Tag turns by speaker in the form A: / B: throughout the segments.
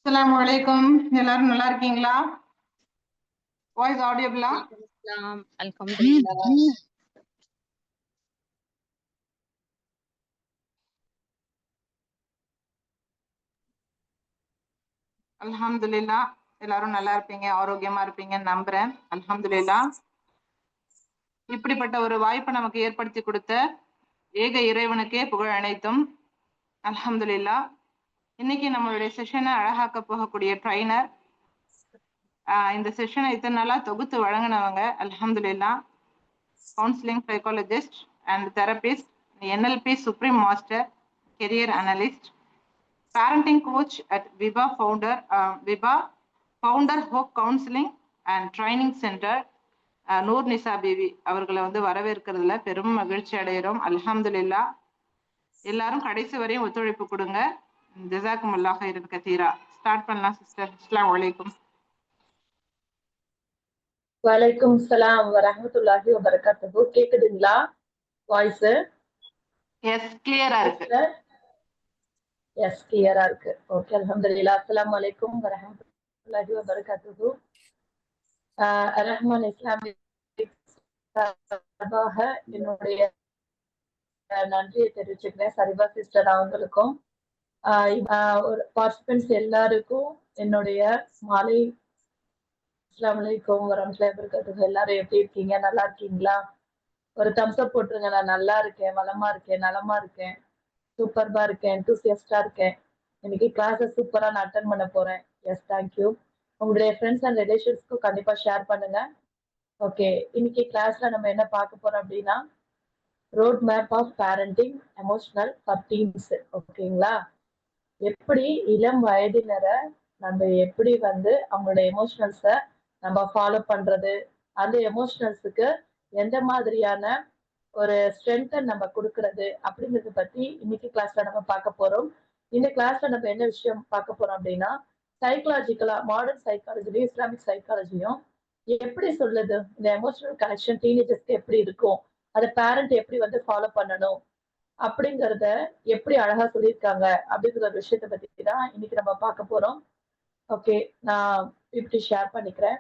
A: அஸ்ஸலாமு அலைக்கும். எல்லாரும் நல்லா இருக்கீங்களா? வாய்ஸ் ஆடியபிளா?
B: அல்ஹம்துலில்லாஹ்.
A: அல்ஹம்துலில்லாஹ். எல்லாரும் நல்லா இருப்பீங்க, ஆரோக்கியமா இருப்பீங்கன்னு நம்புறேன். அல்ஹம்துலில்லாஹ். இப்படிப்பட்ட ஒரு வாய்ப்பை நமக்கு ஏற்படுத்தி கொடுத்த ஏக இறைவனுக்கே புகழ் அனைத்தும். அல்ஹம்துலில்லாஹ். இன்னைக்கு நம்மளுடைய செஷனை அழகாக்க போகக்கூடிய ட்ரைனர், இந்த செஷனை இத்தனை நாளா தொகுத்து வழங்கினவங்க அல்ஹம்துலில்லாஹ், counselling psychologist and therapist, NLP supreme master, career analyst, parenting coach at Viva founder Hope Counseling and Training Center, Noor Nisa Baby அவர்களை வரவேற்கிறதுல பெரும் மகிழ்ச்சி அடைகிறோம். அல்ஹம்துலில்லாஹ். எல்லாரும் கடைசி வரையும் ஒத்துழைப்பு கொடுங்க. ஜஸாக்குமுல்லாஹ் ஹைரன் கதீரா. ஸ்டார்ட் பண்ணலாம் சிஸ்டர். அஸ்ஸலாமு அலைக்கும்.
B: வலைக்கும் சலாம் வரஹ்மத்துல்லாஹி வபரகாத்துஹு. கேக்குதுங்களா வாய்ஸ்?
A: எஸ், கிளியரா இருக்கு.
B: எஸ், கிளியரா இருக்கு. ஓகே, அல்ஹம்துலில்லாஹ். அஸ்ஸலாமு அலைக்கும் வரஹ்மத்துல்லாஹி வபரகாத்துஹு. ரஹ்மான் இஸ்லாமிக் சார்பாக என்னுடைய நன்றியை தெரிவிச்சுக்கிறேன் சரிபா சிஸ்டர் அவங்களுக்கும் ஒரு பார்ட்டிசிபென்ட்ஸ் எல்லாருக்கும் என்னுடைய மாலை அஸ்ஸலாமு அலைக்கும் வரஹ்மத்துல்லாஹி வபரகாத்துஹு. எல்லாரும் எப்படி இருக்கீங்க? நல்லா இருக்கீங்களா? ஒரு தம்ஸ் அப் போட்டுருங்க. நான் நல்லா இருக்கேன், வளமா இருக்கேன், நலமா இருக்கேன், சூப்பர்பா இருக்கேன், என்தூசியஸ்டா இருக்கேன். இன்னைக்கு கிளாஸை சூப்பரா நான் அட்டன் பண்ண போறேன். Yes, thank you. உங்களுடைய ஃப்ரெண்ட்ஸ் அண்ட் ரிலேஷன்ஸ்க்கும் கண்டிப்பா ஷேர் பண்ணுங்க. ஓகே, இன்னைக்கு கிளாஸ்ல நம்ம என்ன பார்க்க போறோம் அப்படின்னா, road map of parenting emotional for teens. ஓகேங்களா? எப்படி இளம் வயதினரை நம்ம எப்படி அவங்களோட எமோஷனல்ஸை நம்ம ஃபாலோ பண்றது, அந்த எமோஷனல்ஸுக்கு எந்த மாதிரியான ஒரு ஸ்ட்ரென்த்தை நம்ம கொடுக்கறது அப்படிங்கறத பத்தி இன்னைக்கு கிளாஸ்ல நம்ம பார்க்க போறோம். இந்த கிளாஸ்ல நம்ம என்ன விஷயம் பார்க்க போறோம் அப்படின்னா, சைக்கலாஜிக்கலா மாடர்ன் சைக்காலஜியும் இஸ்லாமிக் சைக்காலஜியும் எப்படி சொல்லுது இந்த எமோஷனல் கனெக்ஷன் டீனேஜர்ஸ்க்கு எப்படி இருக்கும், அதை பேரண்ட் எப்படி ஃபாலோ பண்ணணும் அப்படிங்கறத எப்படி அழகா சொல்லியிருக்காங்க அப்படிங்கிற ஒரு விஷயத்த பத்தி தான் இன்னைக்கு நம்ம பார்க்க போறோம். ஓகே, நான் இப்படி ஷேர் பண்ணிக்கிறேன்.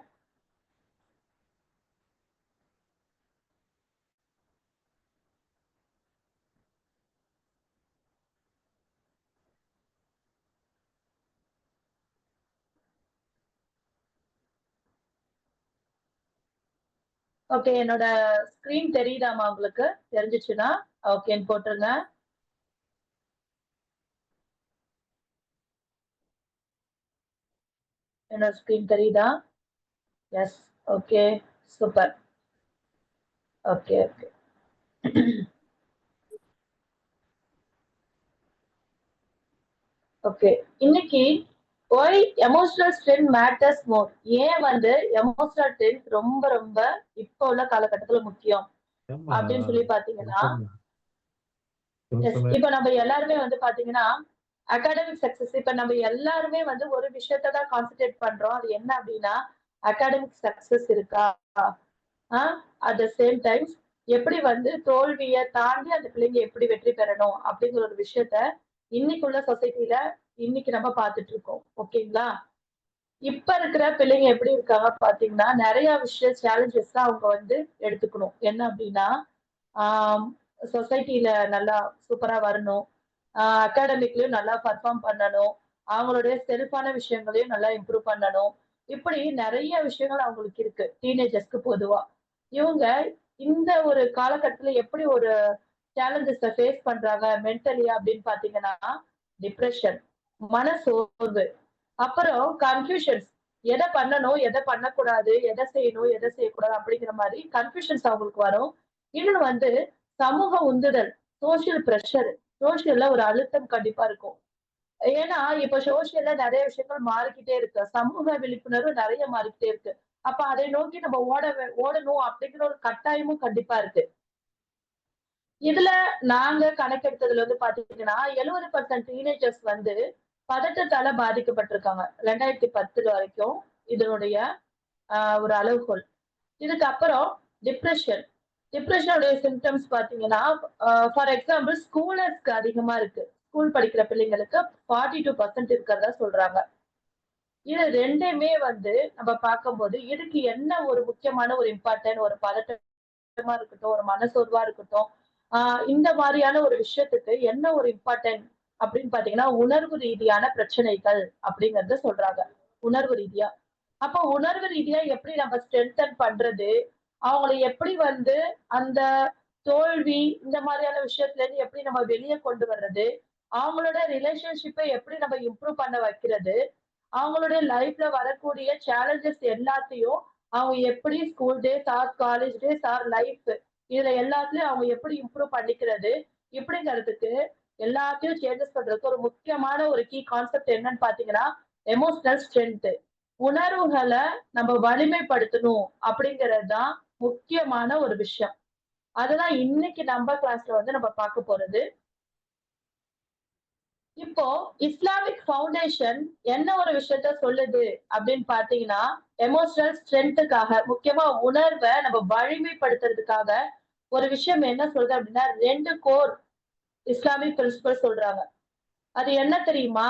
B: ஓகே, என்னோட ஸ்கிரீன் தெரியுதாமா? உங்களுக்கு தெரிஞ்சிச்சுன்னா ஓகேன்னு போட்டுருங்க. என்னோட ஸ்கிரீன் தெரியுதா? Yes, okay, super. Okay okay okay, இன்னைக்கு why emotional strength matters more, ஏன் எமோஷனல் ஸ்ட்ரென்த் ரொம்ப ரொம்ப இப்போ உள்ள காலகட்டத்துல முக்கியம் அப்படின்னு சொல்லி பாத்தீங்கன்னா, இப்ப நம்ம எல்லாருமே பாத்தீங்கன்னா அகாடமிக் சக்சஸ், இப்ப நம்ம எல்லாருமே ஒரு விஷயத்த தான் கான்சென்ட்ரேட் பண்றோம். அது என்ன அப்படின்னா, அகாடமிக் சக்சஸ் இருக்கா, அட் த சேம் டைம்ஸ் எப்படி தோல்வியை தாண்டி அந்த பிள்ளைங்க எப்படி வெற்றி பெறணும் அப்படிங்கிற ஒரு விஷயத்த இன்னைக்குள்ள சொசைட்டில இன்னைக்கு நம்ம பார்த்துட்டு இருக்கோம். ஓகேங்களா? இப்ப இருக்கிற பிள்ளைங்க எப்படி இருக்காங்க பாத்தீங்கன்னா, நிறைய விஷயம் சேலஞ்சஸ் தான் அவங்க எடுத்துக்கணும். என்ன அப்படின்னா, சொசைட்டில நல்லா சூப்பரா வரணும், அகாடமிக்லயும் நல்லா பர்ஃபார்ம் பண்ணணும், அவங்களுடைய செல்ஃபான விஷயங்களையும் நல்லா இம்ப்ரூவ் பண்ணணும். இப்படி நிறைய விஷயங்கள் அவங்களுக்கு இருக்கு டீனேஜர்ஸ்க்கு பொதுவா. இவங்க இந்த ஒரு காலகட்டத்துல எப்படி ஒரு சேலஞ்சஸ ஃபேஸ் பண்றாங்க மென்டலியா அப்படின்னு பாத்தீங்கன்னா, டிப்ரெஷன், மன சோர்வு, அப்புறம் கன்ஃபியூஷன்ஸ், எதை பண்ணணும், எதை பண்ணக்கூடாது, எதை செய்யணும், எதை செய்யக்கூடாது அப்படிங்கிற மாதிரி கன்ஃபியூஷன்ஸ் அவங்களுக்கு வரும். இன்னொன்னு சமூக உந்துதல், சோசியல் பிரஷர், சோசியல்ல ஒரு அழுத்தம் கண்டிப்பா இருக்கும். ஏன்னா இப்ப சோசியல்ல நிறைய விஷயங்கள் மாறிக்கிட்டே இருக்கு, சமூக விழிப்புணர்வு நிறைய மாறிக்கிட்டே இருக்கு. அப்ப அதை நோக்கி நம்ம ஓடணும் அப்படிங்கிற ஒரு கட்டாயமும் கண்டிப்பா இருக்கு. இதுல நாங்க கணக்கெடுத்ததுல பாத்தீங்கன்னா 70% டீனேஜர்ஸ் பதட்டத்தால பாதிக்கப்பட்டிருக்காங்க 2010 வரைக்கும். இதனுடைய ஒரு அளவுகோல். இதுக்கப்புறம் டிப்ரெஷன், டிப்ரெஷனுடைய சிம்டம்ஸ் பாத்தீங்கன்னா, ஃபார் எக்ஸாம்பிள் ஸ்கூலர்ஸ்க்கு அதிகமா இருக்கு. ஸ்கூல் படிக்கிற பிள்ளைங்களுக்கு 42% இருக்கிறதா சொல்றாங்க. இது ரெண்டுமே வந்து நம்ம பார்க்கும்போது இதுக்கு என்ன ஒரு முக்கியமான ஒரு இம்பார்ட்டன்ட், ஒரு பதட்டமா இருக்கட்டும், ஒரு மனசோர்வா இருக்கட்டும், இந்த மாதிரியான ஒரு விஷயத்துக்கு என்ன ஒரு இம்பார்ட்டன்ட் அப்படின்னு பாத்தீங்கன்னா உணர்வு ரீதியான பிரச்சனைகள் அப்படிங்கறத சொல்றாங்க. உணர்வு ரீதியா. அப்போ உணர்வு ரீதியா எப்படி நம்ம ஸ்ட்ரென்தன் பண்றது, அவங்கள எப்படி வந்து அந்த தோல்வி இந்த மாதிரியான விஷயத்துல இருந்து எப்படி நம்ம வெளியே கொண்டு வர்றது, அவங்களோட ரிலேஷன்ஷிப்பை எப்படி நம்ம இம்ப்ரூவ் பண்ண வைக்கிறது, அவங்களுடைய லைஃப்ல வரக்கூடிய சேலஞ்சஸ் எல்லாத்தையும் அவங்க எப்படி school days or college days or life இதுல எல்லாத்துலயும் அவங்க எப்படி இம்ப்ரூவ் பண்ணிக்கிறது இப்படிங்கிறதுக்கு எல்லாத்தையும் சேஞ்சஸ் பண்றதுக்கு ஒரு முக்கியமான ஒரு கீ கான்செப்ட் என்னன்னு பாத்தீங்கன்னா எமோஷனல் ஸ்ட்ரென்த். உணர்வுகளை நம்ம வலிமைப்படுத்தணும் அப்படிங்கிறது தான் முக்கியமான ஒரு விஷயம். அதுதான் இன்னைக்கு நம்ம கிளாஸ்ல வந்து நம்ம பார்க்க போறது. இப்போ இஸ்லாமிக் ஃபவுண்டேஷன் என்ன ஒரு விஷயத்த சொல்லுது அப்படின்னு பாத்தீங்கன்னா எமோஷனல் ஸ்ட்ரென்த்துக்காக முக்கியமா உணர்வை நம்ம வலிமைப்படுத்துறதுக்காக ஒரு விஷயம் என்ன சொல்றது அப்படின்னா 2 கோர் இஸ்லாமிக் பிரின்சிபல் சொல்றாங்க. அது என்ன தெரியுமா?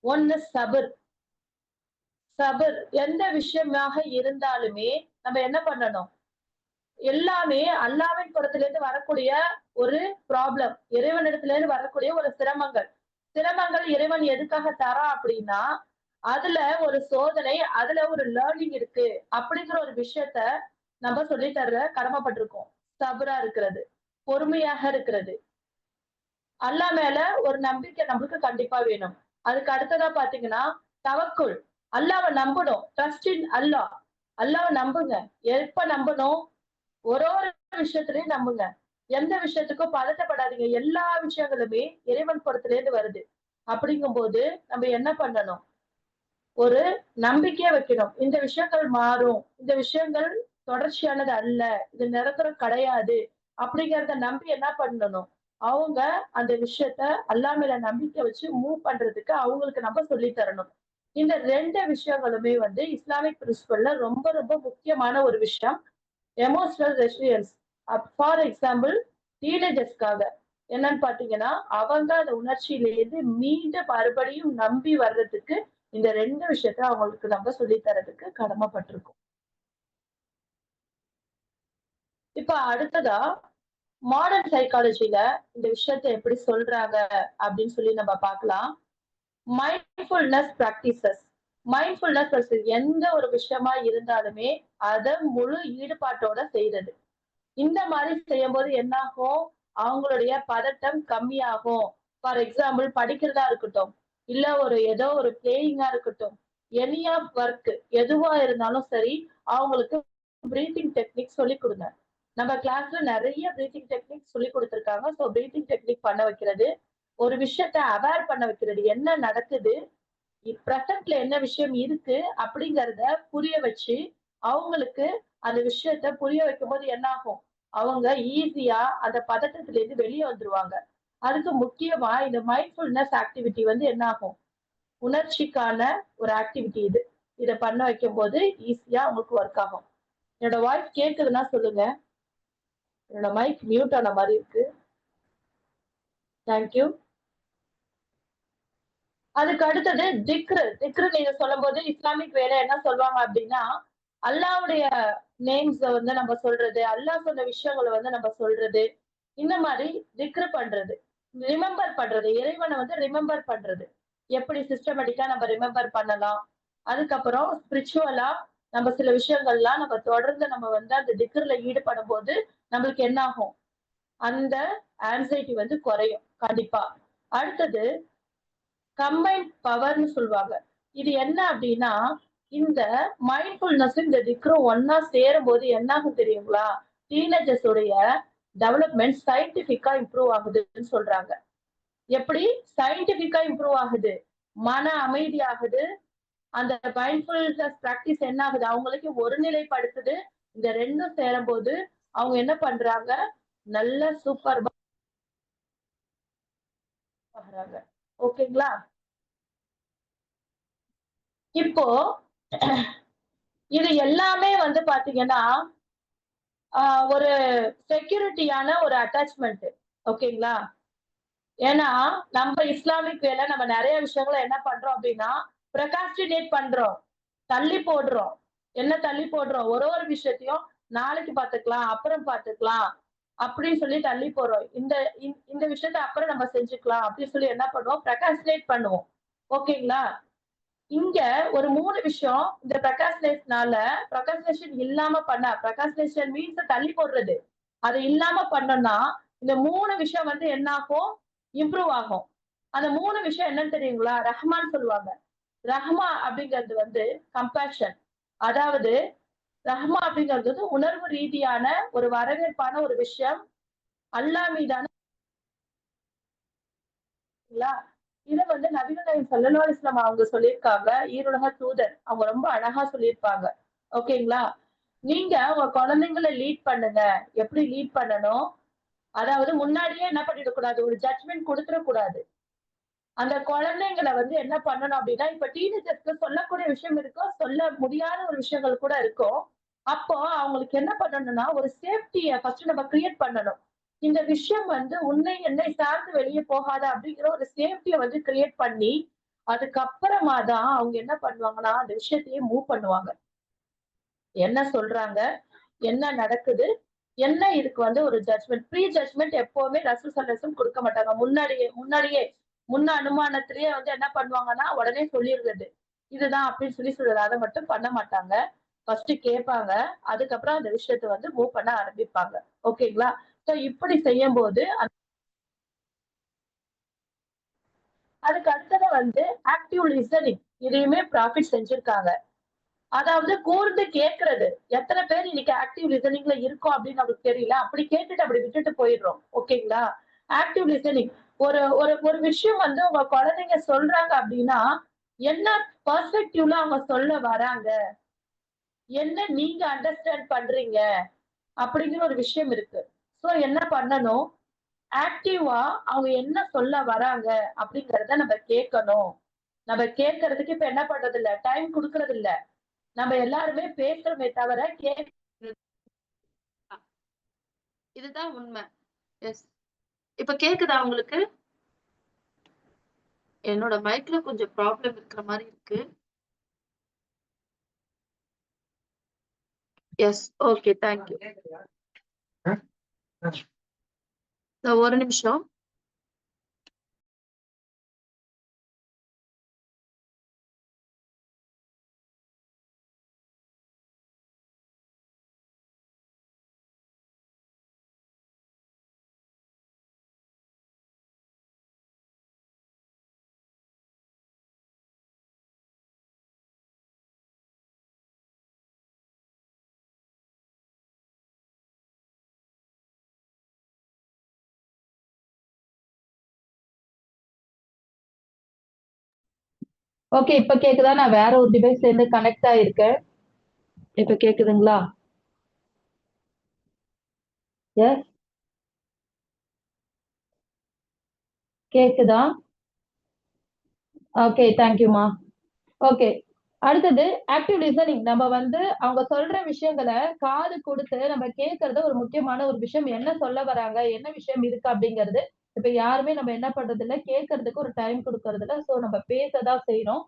B: ஒன்னு சபர். சபர் எந்த விஷயமாக இருந்தாலுமே நம்ம என்ன பண்ணணும்? எல்லாமே அல்லாவின் புறத்துல இருந்து வரக்கூடிய ஒரு ப்ராப்ளம், இறைவனிடத்துல இருந்து வரக்கூடிய ஒரு சிரமங்கள். சிரமங்கள் இறைவன் எதுக்காக தரா அப்படின்னா அதுல ஒரு சோதனை, அதுல ஒரு லேர்னிங் இருக்கு அப்படிங்கிற ஒரு விஷயத்த நம்ம சொல்லி தர கடமைப்பட்டிருக்கோம். சபரா இருக்கிறது, பொறுமையாக இருக்கிறது, அல்லாஹ் மேல ஒரு நம்பிக்கை நம்மளுக்கு கண்டிப்பா வேணும். அதுக்கு அடுத்ததா பாத்தீங்கன்னா தவக்குள், அல்லாஹ்வை நம்பணும். ட்ரஸ்ட் இன் அல்லாஹ். அல்லாஹ்வை நம்புங்க. எப்ப நம்பணும்? ஒரு விஷயத்திலையும் நம்புங்க. எந்த விஷயத்துக்கும் பதட்டப்படாதீங்க. எல்லா விஷயங்களுமே இறைவன் புறத்துல இருந்து வருது. அப்படிங்கும்போது நம்ம என்ன பண்ணணும்? ஒரு நம்பிக்கைய வைக்கணும். இந்த விஷயங்கள் மாறும். இந்த விஷயங்கள் தொடர்ச்சியானது அல்ல. இது நிரந்தரம் கிடையாது. அப்படிங்கிறத நம்பி என்ன பண்ணணும்? அவங்க அந்த விஷயத்த அல்லாஹ் மேல நம்பிக்கை வச்சு மூவ் பண்றதுக்கு அவங்களுக்கு நம்ம சொல்லி தரணும். இந்த 2 விஷயங்களுமே வந்து இஸ்லாமிக் பிரின்சிபல்ல ரொம்ப ரொம்ப முக்கியமான ஒரு விஷயம். Emotional resilience. ஃபார் எக்ஸாம்பிள் டீனேஜர்ஸ்க்காக என்னன்னு பாத்தீங்கன்னா அவங்க அந்த உணர்ச்சியிலிருந்து மீண்டும் மறுபடியும் நம்பி வர்றதுக்கு இந்த 2 விஷயத்த அவங்களுக்கு நம்ம சொல்லி தரதுக்கு கடமைப்பட்டிருக்கோம். இப்ப அடுத்ததா மாடர்ன் சைக்காலஜில இந்த விஷயத்த எப்படி சொல்றாங்க அப்படின்னு சொல்லி நம்ம பார்க்கலாம். Mindfulness practices. மைண்ட்ஃபுல்னஸ் எந்த ஒரு விஷயமா இருந்தாலுமே அதை முழு ஈடுபாட்டோட செய்யறது. இந்த மாதிரி செய்யும் போது என்ன ஆகும்? அவங்களுடைய பதட்டம் கம்மியாகும். ஃபார் எக்ஸாம்பிள் படிக்கிறதா இருக்கட்டும், இல்ல ஏதோ ஒரு பிளேயிங்கா இருக்கட்டும், எனி ஆஃப் ஒர்க் எதுவா இருந்தாலும் சரி, அவங்களுக்கு பிரீத்திங் டெக்னிக் சொல்லி கொடுங்க. நம்ம கிளாஸ்ல நிறைய பிரீத்திங் டெக்னிக் சொல்லி கொடுத்துருக்காங்க. ஸோ பிரீத்திங் டெக்னிக் பண்ண வைக்கிறது, ஒரு விஷயத்த அவேர் பண்ண வைக்கிறது, என்ன நடக்குது, பிரசன்ட்ல என்ன விஷயம் இருக்கு அப்படிங்கறத புரிய வச்சு அவங்களுக்கு அந்த விஷயத்த புரிய வைக்கும் போது என்ன ஆகும்? அவங்க ஈஸியா அந்த பதட்டத்துல இருந்து வெளியே வந்துருவாங்க. அதுக்கு முக்கியமா இந்த மைண்ட்ஃபுல்னஸ் ஆக்டிவிட்டி வந்து என்ன ஆகும்? உணர்ச்சிக்கான ஒரு ஆக்டிவிட்டி இது. இத பண்ண வைக்கும் போது ஈஸியா உங்களுக்கு ஒர்க் ஆகும். என்னோட வாய்ஸ் கேக்குதுன்னா சொல்லுங்க. என்னோட மைக் மியூட் ஆன மாதிரி இருக்கு. தேங்க்யூ. அதுக்கு அடுத்தது திக்ரு. திக்ரு நீங்க சொல்லும் போது இஸ்லாமிக் வேலை என்ன சொல்லுவாங்க அப்படின்னா அல்லாவுடைய நேம்ஸ் வந்து நம்ம சொல்றது, அல்லாஹ் சொன்ன விஷயங்களை வந்து நம்ம சொல்றது, இந்த மாதிரி திக்ரு பண்றது, ரிமெம்பர் பண்றது, இறைவனை வந்து ரிமெம்பர் பண்றது. எப்படி சிஸ்டமேட்டிக்கா நம்ம ரிமெம்பர் பண்ணலாம். அதுக்கப்புறம் ஸ்பிரிச்சுவலா நம்ம சில விஷயங்கள்லாம் நம்ம தொடர்ந்து நம்ம வந்து அந்த திக்ருல ஈடுபடும் போது நம்மளுக்கு என்ன ஆகும்? அந்த ஆன்சைட்டி வந்து குறையும் கண்டிப்பா. அடுத்தது கம்பைன்ட் பவர்னு சொல்லுவாங்க. இது என்ன அப்படின்னா இந்த மைண்ட்ஃபுல்னஸ் இந்த திக்ரும் ஒன்னா சேரும் போது என்ன ஆகும் தெரியுங்களா? டீனேஜர்ஸ் உடைய டெவலப்மெண்ட் சயின்டிபிக்கா இம்ப்ரூவ் ஆகுதுன்னு சொல்றாங்க. எப்படி சயின்டிபிக்கா இம்ப்ரூவ் ஆகுது? மன அமைதி ஆகுது. அந்த மைண்ட்ஃபுல்னஸ் பிராக்டிஸ் என்ன ஆகுது? அவங்களுக்கு ஒருநிலைப்படுத்துது. இந்த ரெண்டும் சேரும் போது அவங்க என்ன பண்றாங்க? நல்ல சூப்பர் ஆகுறாங்க. ஓகேங்களா? இப்போ இது எல்லாமே வந்து பாத்தீங்கன்னா ஒரு செக்யூரிட்டியான ஒரு அட்டாச்மெண்ட். ஓகேங்களா? ஏன்னா நம்ம இஸ்லாமிக் வேலை நம்ம நிறைய விஷயங்களை என்ன பண்றோம் அப்படின்னா ப்ரொகாஸ்டினேட் பண்றோம், தள்ளி போடுறோம். என்ன தள்ளி போடுறோம்? ஒரு ஒரு விஷயத்தையும் நாளைக்கு பாத்துக்கலாம், அப்புறம் பாத்துக்கலாம் அப்படின்னு சொல்லி தள்ளி போடுறோம். இந்த விஷயத்த அப்புறம் நம்ம செஞ்சுக்கலாம் அப்படின்னு சொல்லி என்ன பண்ணுவோம்? ப்ரொகாஸ்டினேட் பண்ணுவோம். ஓகேங்களா? இங்க ஒரு 3 விஷயம் இந்த ப்ரொகாஸ்டினேஷன் இல்லாம ப்ரொகாஸ்டினேஷன் மீன்ஸ் தள்ளி போடுறது. அது இல்லாம பண்ணோம்னா இந்த 3 விஷயம் வந்து என்ன ஆகும்? இம்ப்ரூவ் ஆகும். அந்த 3 விஷயம் என்னன்னு தெரியுங்களா? ரஹ்மான் சொல்லுவாங்க. ரஹ்மா அப்படிங்கிறது வந்து கம்பேஷன். அதாவது ரஹ்மா அப்படிங்கிறது வந்து உணர்வு ரீதியான ஒரு வரவேற்பான ஒரு விஷயம். அல்லாஹ் மீதான இத வந்து நபிகள் நாயகம் ஸல்லல்லாஹு அலைஹி வஸல்லம் அவங்க சொல்லியிருக்காங்க. ஈருலக தூதர். அவங்க ரொம்ப அழகா சொல்லியிருப்பாங்க. ஓகேங்களா? நீங்க உங்க குழந்தைங்கள லீட் பண்ணுங்க. எப்படி லீட் பண்ணணும்? அதாவது முன்னாடியே என்ன பண்ணிடக் கூடாது? ஒரு ஜட்ஜ்மென்ட் குடுத்துறக் கூடாது. அந்த குழந்தைங்கள வந்து என்ன பண்ணணும் அப்படின்னா, இப்ப டீனேஜர்ஸ்க்கு சொல்லக்கூடிய விஷயம் இருக்கும். சொல்ல முடியாத ஒரு விஷயங்கள் கூட இருக்கும். அப்போ அவங்களுக்கு என்ன பண்ணணும்னா, ஒரு சேஃப்டிய ஃபர்ஸ்ட் நம்ம கிரியேட் பண்ணணும். இந்த விஷயம் வந்து என்னை சார்ந்து வெளிய போகாத அப்படிங்கிற ஒரு சேஃப்டிய வந்து கிரியேட் பண்ணி, அதுக்கப்புறமா தான் அவங்க என்ன பண்ணுவாங்கன்னா, அந்த விஷயத்தையே மூவ் பண்ணுவாங்க. என்ன சொல்றாங்க? என்ன நடக்குது? என்ன இதுக்கு வந்து ஒரு ஜட்ஜ்மென்ட் ஜட்ஜ்மென்ட் எப்பவுமே ரசூல் ஸல்லல்லாஹு அலைஹி வஸல்லம் குடுக்க மாட்டாங்க. முன்னாடியே முன்ன அனுமானத்திலேயே வந்து என்ன பண்ணுவாங்கன்னா, உடனே சொல்லிர்றது. இதுதான் அப்படின்னு சொல்றது. அத மட்டும் பண்ண மாட்டாங்க. ஃபர்ஸ்ட் கேட்பாங்க. அதுக்கப்புறம் அந்த விஷயத்த வந்து மூவ் பண்ண ஆரம்பிப்பாங்க. ஓகேங்களா? சோ இப்படி செய்யும்போது அதுக்கு அடுத்தது வந்து ஆக்டிவ் லிசனிங். இதையுமே ப்ராஃபிட் செஞ்சிருக்காங்க. அதாவது கூர்ந்து கேட்கிறது. எத்தன பேர் இன்னைக்கு ஆக்டிவ் லிசனிங்ல இருக்கோம் அப்படின்னு நமக்கு தெரியல. அப்படி கேட்டுட்டு அப்படி விட்டுட்டு போயிடுறோம். ஓகேங்களா? Active listening. ஒரு ஒரு ஒரு விஷயம் வந்து உங்க குழந்தைங்க சொல்றாங்க அப்படின்னா, என்ன பெர்ஸ்பெக்டிவ்ல அவங்க சொல்ல வராங்க? என்ன நீங்க அண்டர்ஸ்டாண்ட் பண்றீங்க? அப்படிங்கிற ஒரு விஷயம் இருக்கு. சோ என்ன பண்ணணும்? ஆக்டிவா அவங்க என்ன சொல்ல வராங்க அப்படிங்கிறத நம்ம கேட்கணும். நம்ம கேட்கறதுக்கு இப்ப என்ன பண்றது இல்ல, டைம் குடுக்கறது இல்ல. நம்ம எல்லாருமே பேசுறோமே தவிர
C: இதுதான் உண்மை. எஸ். இப்ப கேக்குதா உங்களுக்கு? என்னோட மைக்ல கொஞ்சம் ப்ராப்ளம் இருக்கிற மாதிரி இருக்கு. எஸ். ஓகே. தேங்க்யூ. ஒரு நிமிஷம்.
B: ஓகே, இப்ப கேக்குதா? நான் வேற ஒரு டிவைஸ்ல இருந்து கனெக்ட் ஆயிருக்கேன். இப்ப கேக்குதுங்களா? எஸ், கேக்குதா? ஓகே, தேங்க்யூமா. ஓகே, அடுத்தது ஆக்டிவ் லிசனிங். நம்ம வந்து அவங்க சொல்ற விஷயங்களை காது கொடுத்து நம்ம கேட்கறது ஒரு முக்கியமான ஒரு விஷயம். என்ன சொல்ல வராங்க, என்ன விஷயம் இருக்கு அப்படிங்கிறது இப்ப யாருமே நம்ம என்ன பண்றது இல்ல, கேட்கறதுக்கு ஒரு டைம் கொடுக்கறது இல்ல. சோ நம்ம பேசதான் செய்யறோம்.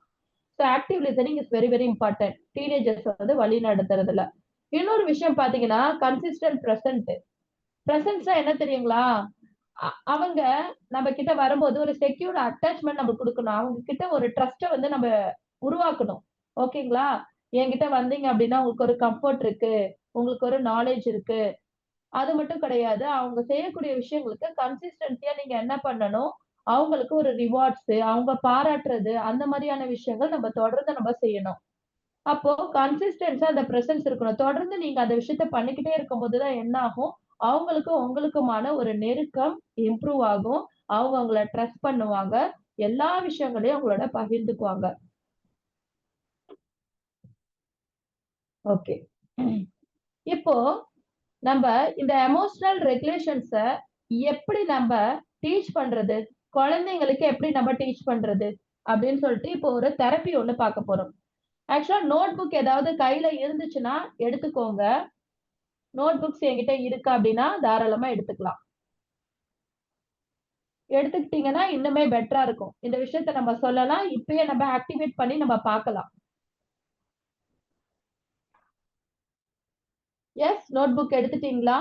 B: So active listening is very very important. Teenagers வந்து வழி நடத்துறதுல இன்னொரு விஷயம் பாத்தீங்கன்னா, கன்சிஸ்டன்ட் பிரசன்ஸ்னா என்ன தெரியுங்களா? அவங்க நம்ம கிட்ட வரும்போது ஒரு செக்யூர்ட் அட்டாச்மெண்ட் நம்ம கொடுக்கணும். அவங்க கிட்ட ஒரு ட்ரஸ்ட வந்து நம்ம உருவாக்கணும். ஓகேங்களா? என்கிட்ட வந்தீங்க அப்படின்னா உங்களுக்கு ஒரு கம்ஃபர்ட் இருக்கு, உங்களுக்கு ஒரு நாலேஜ் இருக்கு. அது மட்டும் கிடையாது. அவங்க செய்யக்கூடிய விஷயங்களுக்கு கன்சிஸ்டன்சியா நீங்க என்ன பண்ணணும்? அவங்களுக்கு ஒரு ரிவார்ட்ஸ், அவங்க பாராட்டுறது, அந்த மாதிரியான விஷயங்கள் நம்ம தொடர்ந்து நம்ம செய்யணும். அப்போ கன்சிஸ்டன்ஸா அந்த பிரசன்ஸ் இருக்கணும். தொடர்ந்து நீங்க அந்த விஷயத்த பண்ணிக்கிட்டே இருக்கும்போது தான் என்ன ஆகும்? அவங்களுக்கும் உங்களுக்குமான ஒரு நெருக்கம் இம்ப்ரூவ் ஆகும். அவங்க உங்கள ட்ரஸ்ட் பண்ணுவாங்க. எல்லா விஷயங்களையும் உங்களோட பகிர்ந்துக்குவாங்க. ஓகே. இப்போ நம்ம இந்த எமோஷனல் ரெகுலேஷன்ஸ எப்படி நம்ம டீச் பண்றது? குழந்தைங்களுக்கு எப்படி நம்ம டீச் பண்றது? அப்படின்னு சொல்லிட்டு இப்போ ஒரு தெரப்பி ஒண்ணு பார்க்க போறோம். ஆக்சுவலா நோட் புக் ஏதாவது கையில இருந்துச்சுன்னா எடுத்துக்கோங்க. நோட் புக்ஸ் என்கிட்ட இருக்கு அப்படின்னா தாராளமா எடுத்துக்கலாம். எடுத்துக்கிட்டீங்கன்னா இன்னுமே பெட்டரா இருக்கும். இந்த விஷயத்த நம்ம சொல்லலாம். இப்பயே நம்ம ஆக்டிவேட் பண்ணி நம்ம பார்க்கலாம். எஸ், நோட் புக் எடுத்துட்டீங்களா?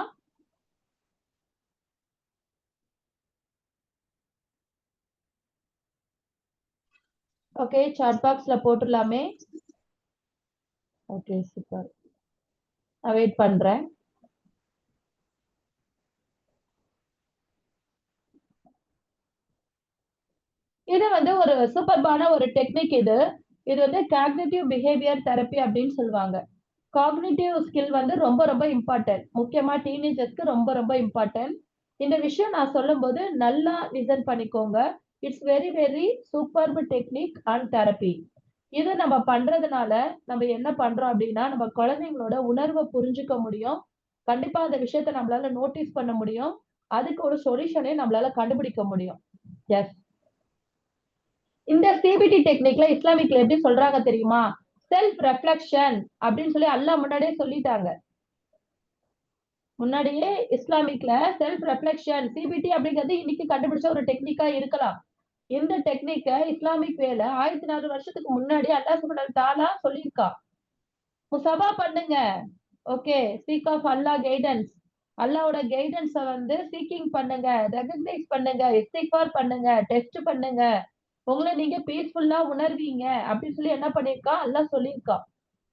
B: ஓகே, சாட் பாக்ஸ்ல போட்டுடலாமே. Okay, super. நான் வெயிட் பண்றேன். இது வந்து ஒரு சூப்பர்பான ஒரு டெக்னிக். இது வந்து காக்னிட்டிவ் பிஹேவியர் தெரப்பி அப்படின்னு சொல்லுவாங்க. காக்னிட்டிவ் ஸ்கில் வந்து ரொம்ப ரொம்ப இம்பார்ட்டன்ட். முக்கியமா டீனேஜர்ஸ்க்கு ரொம்ப ரொம்ப இம்பார்ட்டன்ட். இந்த விஷயம் நான் சொல்லும்போது நல்லா லிசன் பண்ணிக்கோங்க. It's very very superb technique and therapy. இது நம்ம பண்றதுனால நம்ம என்ன பண்றோம் அப்படின்னா, நம்ம குழந்தைங்களோட உணர்வை புரிஞ்சுக்க முடியும். கண்டிப்பா அந்த விஷயத்த நம்மளால நோட்டீஸ் பண்ண முடியும். அதுக்கு ஒரு சொல்யூஷனே நம்மளால கண்டுபிடிக்க முடியும். எஸ். இந்த சிபிடி டெக்னிக்ல இஸ்லாமிக்ல எப்படி சொல்றாங்க தெரியுமா? செல்ஃப் ரெஃப்ளெக்ஷன் அப்படின்னு சொல்லி அல்லாஹ் முன்னாடியே சொல்லிட்டாங்க. முன்னாடியே இஸ்லாமிக்ல செல்ஃப் ரெஃப்ளெக்ஷன் சிபிடி அப்படிங்கிறது இன்னைக்கு கண்டுபிடிச்ச ஒரு டெக்னிக்கா இருக்கலாம். இந்த டெக்னிக்க இஸ்லாமிக் வேல 1400 வருஷத்துக்கு முன்னாடி அல்லாஹ் சுப்ஹானஹு வ தஆலா சொல்லியிருக்கா. முசாபா பண்ணுங்க. Okay, seek of Allah guidance. அல்லாஹ்வோட கைடன்ஸ வந்து சீக்கிங் பண்ணுங்க, ரெகக்னைஸ் பண்ணுங்க, இஸ்திக்பார் பண்ணுங்க, டெஸ்ட் பண்ணுங்க. உங்களை நீங்க பீஸ்ஃபுல்லா உணர்வீங்க அப்படின்னு சொல்லி என்ன பண்ணிருக்கா? அல்லாஹ் சொல்லியிருக்கா.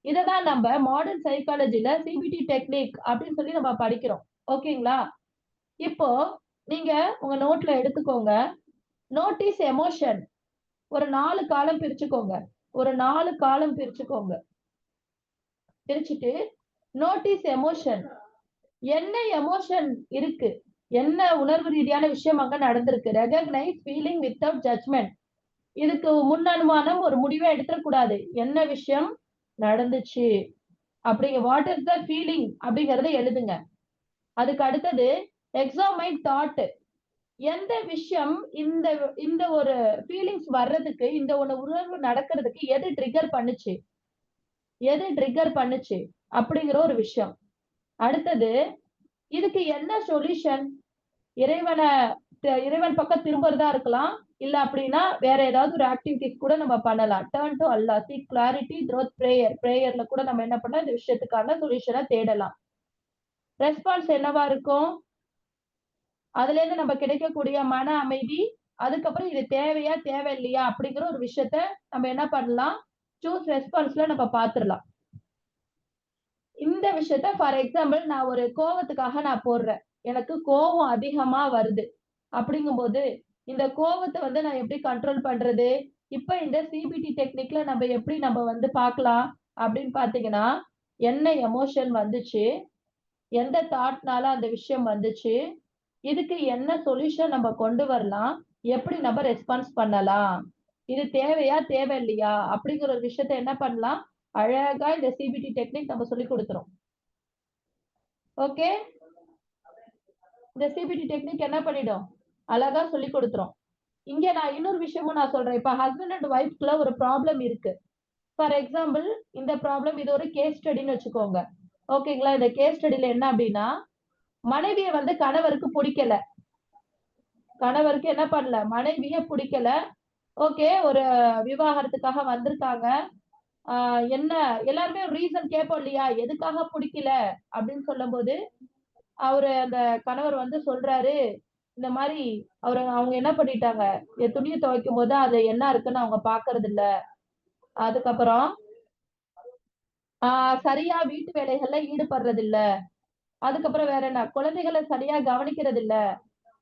B: இததான் நம்ம மாடர்ன் சைக்காலஜில சிபிடி டெக்னிக் அப்படின்னு சொல்லி நம்ம படிக்கிறோம். ஓகேங்களா? இப்போ நீங்க உங்க நோட்ல எடுத்துக்கோங்க. Notice emotion. ஒரு 4 காலம் பிரிச்சுக்கோங்க. ஒரு 4 காலம் பிரிச்சுக்கோங்க. பிரிச்சுட்டு நோட்டீஸ் எமோஷன். என்ன எமோஷன் இருக்கு? என்ன உணர்வு ரீதியான விஷயம் அங்க நடந்திருக்கு? Recognise feeling without judgement. இதுக்கு முன் அனுமானம் ஒரு முடிவே எடுத்துடக்கூடாது. என்ன விஷயம் நடந்துச்சு அப்படிங்க, வாட் இஸ் த ஃபீலிங் அப்படிங்கறத எழுதுங்க. அதுக்கு அடுத்தது எக்ஸாமைன் தாட். எந்த விஷயம் இந்த இந்த ஒரு ஃபீலிங்ஸ் வர்றதுக்கு, இந்த ஒரு உணர்வு நடக்கிறதுக்கு எது ட்ரிகர் பண்ணுச்சு, எது ட்ரிகர் பண்ணுச்சு அப்படிங்கிற ஒரு விஷயம். அடுத்தது இதுக்கு என்ன சொல்யூஷன்? இறைவன் பக்கம் திரும்புறதா இருக்கலாம். இல்ல அப்படின்னா வேற ஏதாவது ஒரு ஆக்டிவிட்டிஸ் கூட நம்ம பண்ணலாம். Turn to Allah, seek clarity through prayer. பிரேயர்ல கூட நம்ம என்ன பண்ணலாம், இந்த விஷயத்துக்கான சொல்யூஷனை தேடலாம். ரெஸ்பான்ஸ் என்னவா இருக்கும்? அதுல இருந்து நம்ம கிடைக்கக்கூடிய மன அமைதி. அதுக்கப்புறம் இது தேவையா தேவையில்லையா அப்படிங்கிற ஒரு விஷயத்த நம்ம என்ன பண்ணலாம், சூஸ் ரெஸ்பான்ஸ்ல நம்ம பாத்துரலாம். இந்த விஷயத்த ஃபார் எக்ஸாம்பிள் நான் ஒரு கோவத்துக்காக நான் போடுறேன். எனக்கு கோவம் அதிகமா வருது. அப்படிங்கும்போது இந்த கோவத்தை வந்து நான் எப்படி கண்ட்ரோல் பண்றது? இப்ப இந்த சிபிடி டெக்னிக்ல நம்ம வந்து பார்க்கலாம் அப்படின்னு பாத்தீங்கன்னா, என்ன எமோஷன் வந்துச்சு? எந்த தாட்னால அந்த விஷயம் வந்துச்சு? இதுக்கு என்ன சொல்யூஷன் நம்ம கொண்டு வரலாம்? எப்படி நம்ம ரெஸ்பான்ஸ் பண்ணலாம்? இது தேவையா தேவையில்லையா அப்படிங்கிற ஒரு விஷயத்த என்ன பண்ணலாம்? அழகா இந்த சிபிடி டெக்னிக் நம்ம சொல்லி கொடுத்துரும். ஓகே, இந்த சிபிடி டெக்னிக் என்ன பண்ணிடும்? அழகா சொல்லி கொடுத்துரும். இங்க நான் இன்னொரு விஷயமும் நான் சொல்றேன். இப்ப ஹஸ்பண்ட் அண்ட் ஒய்ஃப்குள்ள ஒரு ப்ராப்ளம் இருக்கு. ஃபார் எக்ஸாம்பிள் இந்த ப்ராப்ளம் இது ஒரு கேஸ் ஸ்டடின்னு வச்சுக்கோங்க. ஓகேங்களா? இந்த கேஸ் ஸ்டடில என்ன அப்படின்னா, மனைவியை வந்து கணவருக்கு பிடிக்கல. கணவருக்கு என்ன பண்ணல? மனைவிய பிடிக்கல. ஓகே, ஒரு விவாகரத்துக்காக வந்திருக்காங்க. என்ன எல்லாருமே ஒரு ரீசன் கேட்போம் இல்லையா? எதுக்காக பிடிக்கல அப்படின்னு சொல்லும்போது, அந்த கணவர் வந்து சொல்றாரு, இந்த மாதிரி அவங்க என்ன பண்ணிட்டாங்க, என் துணியை துவைக்கும் போது அது என்ன இருக்குன்னு அவங்க பாக்குறது இல்ல. அதுக்கப்புறம் சரியா வீட்டு வேலைகள்ல ஈடுபடுறது இல்ல. அதுக்கப்புறம் வேற என்ன, குழந்தைகளை சரியா கவனிக்கிறது இல்ல.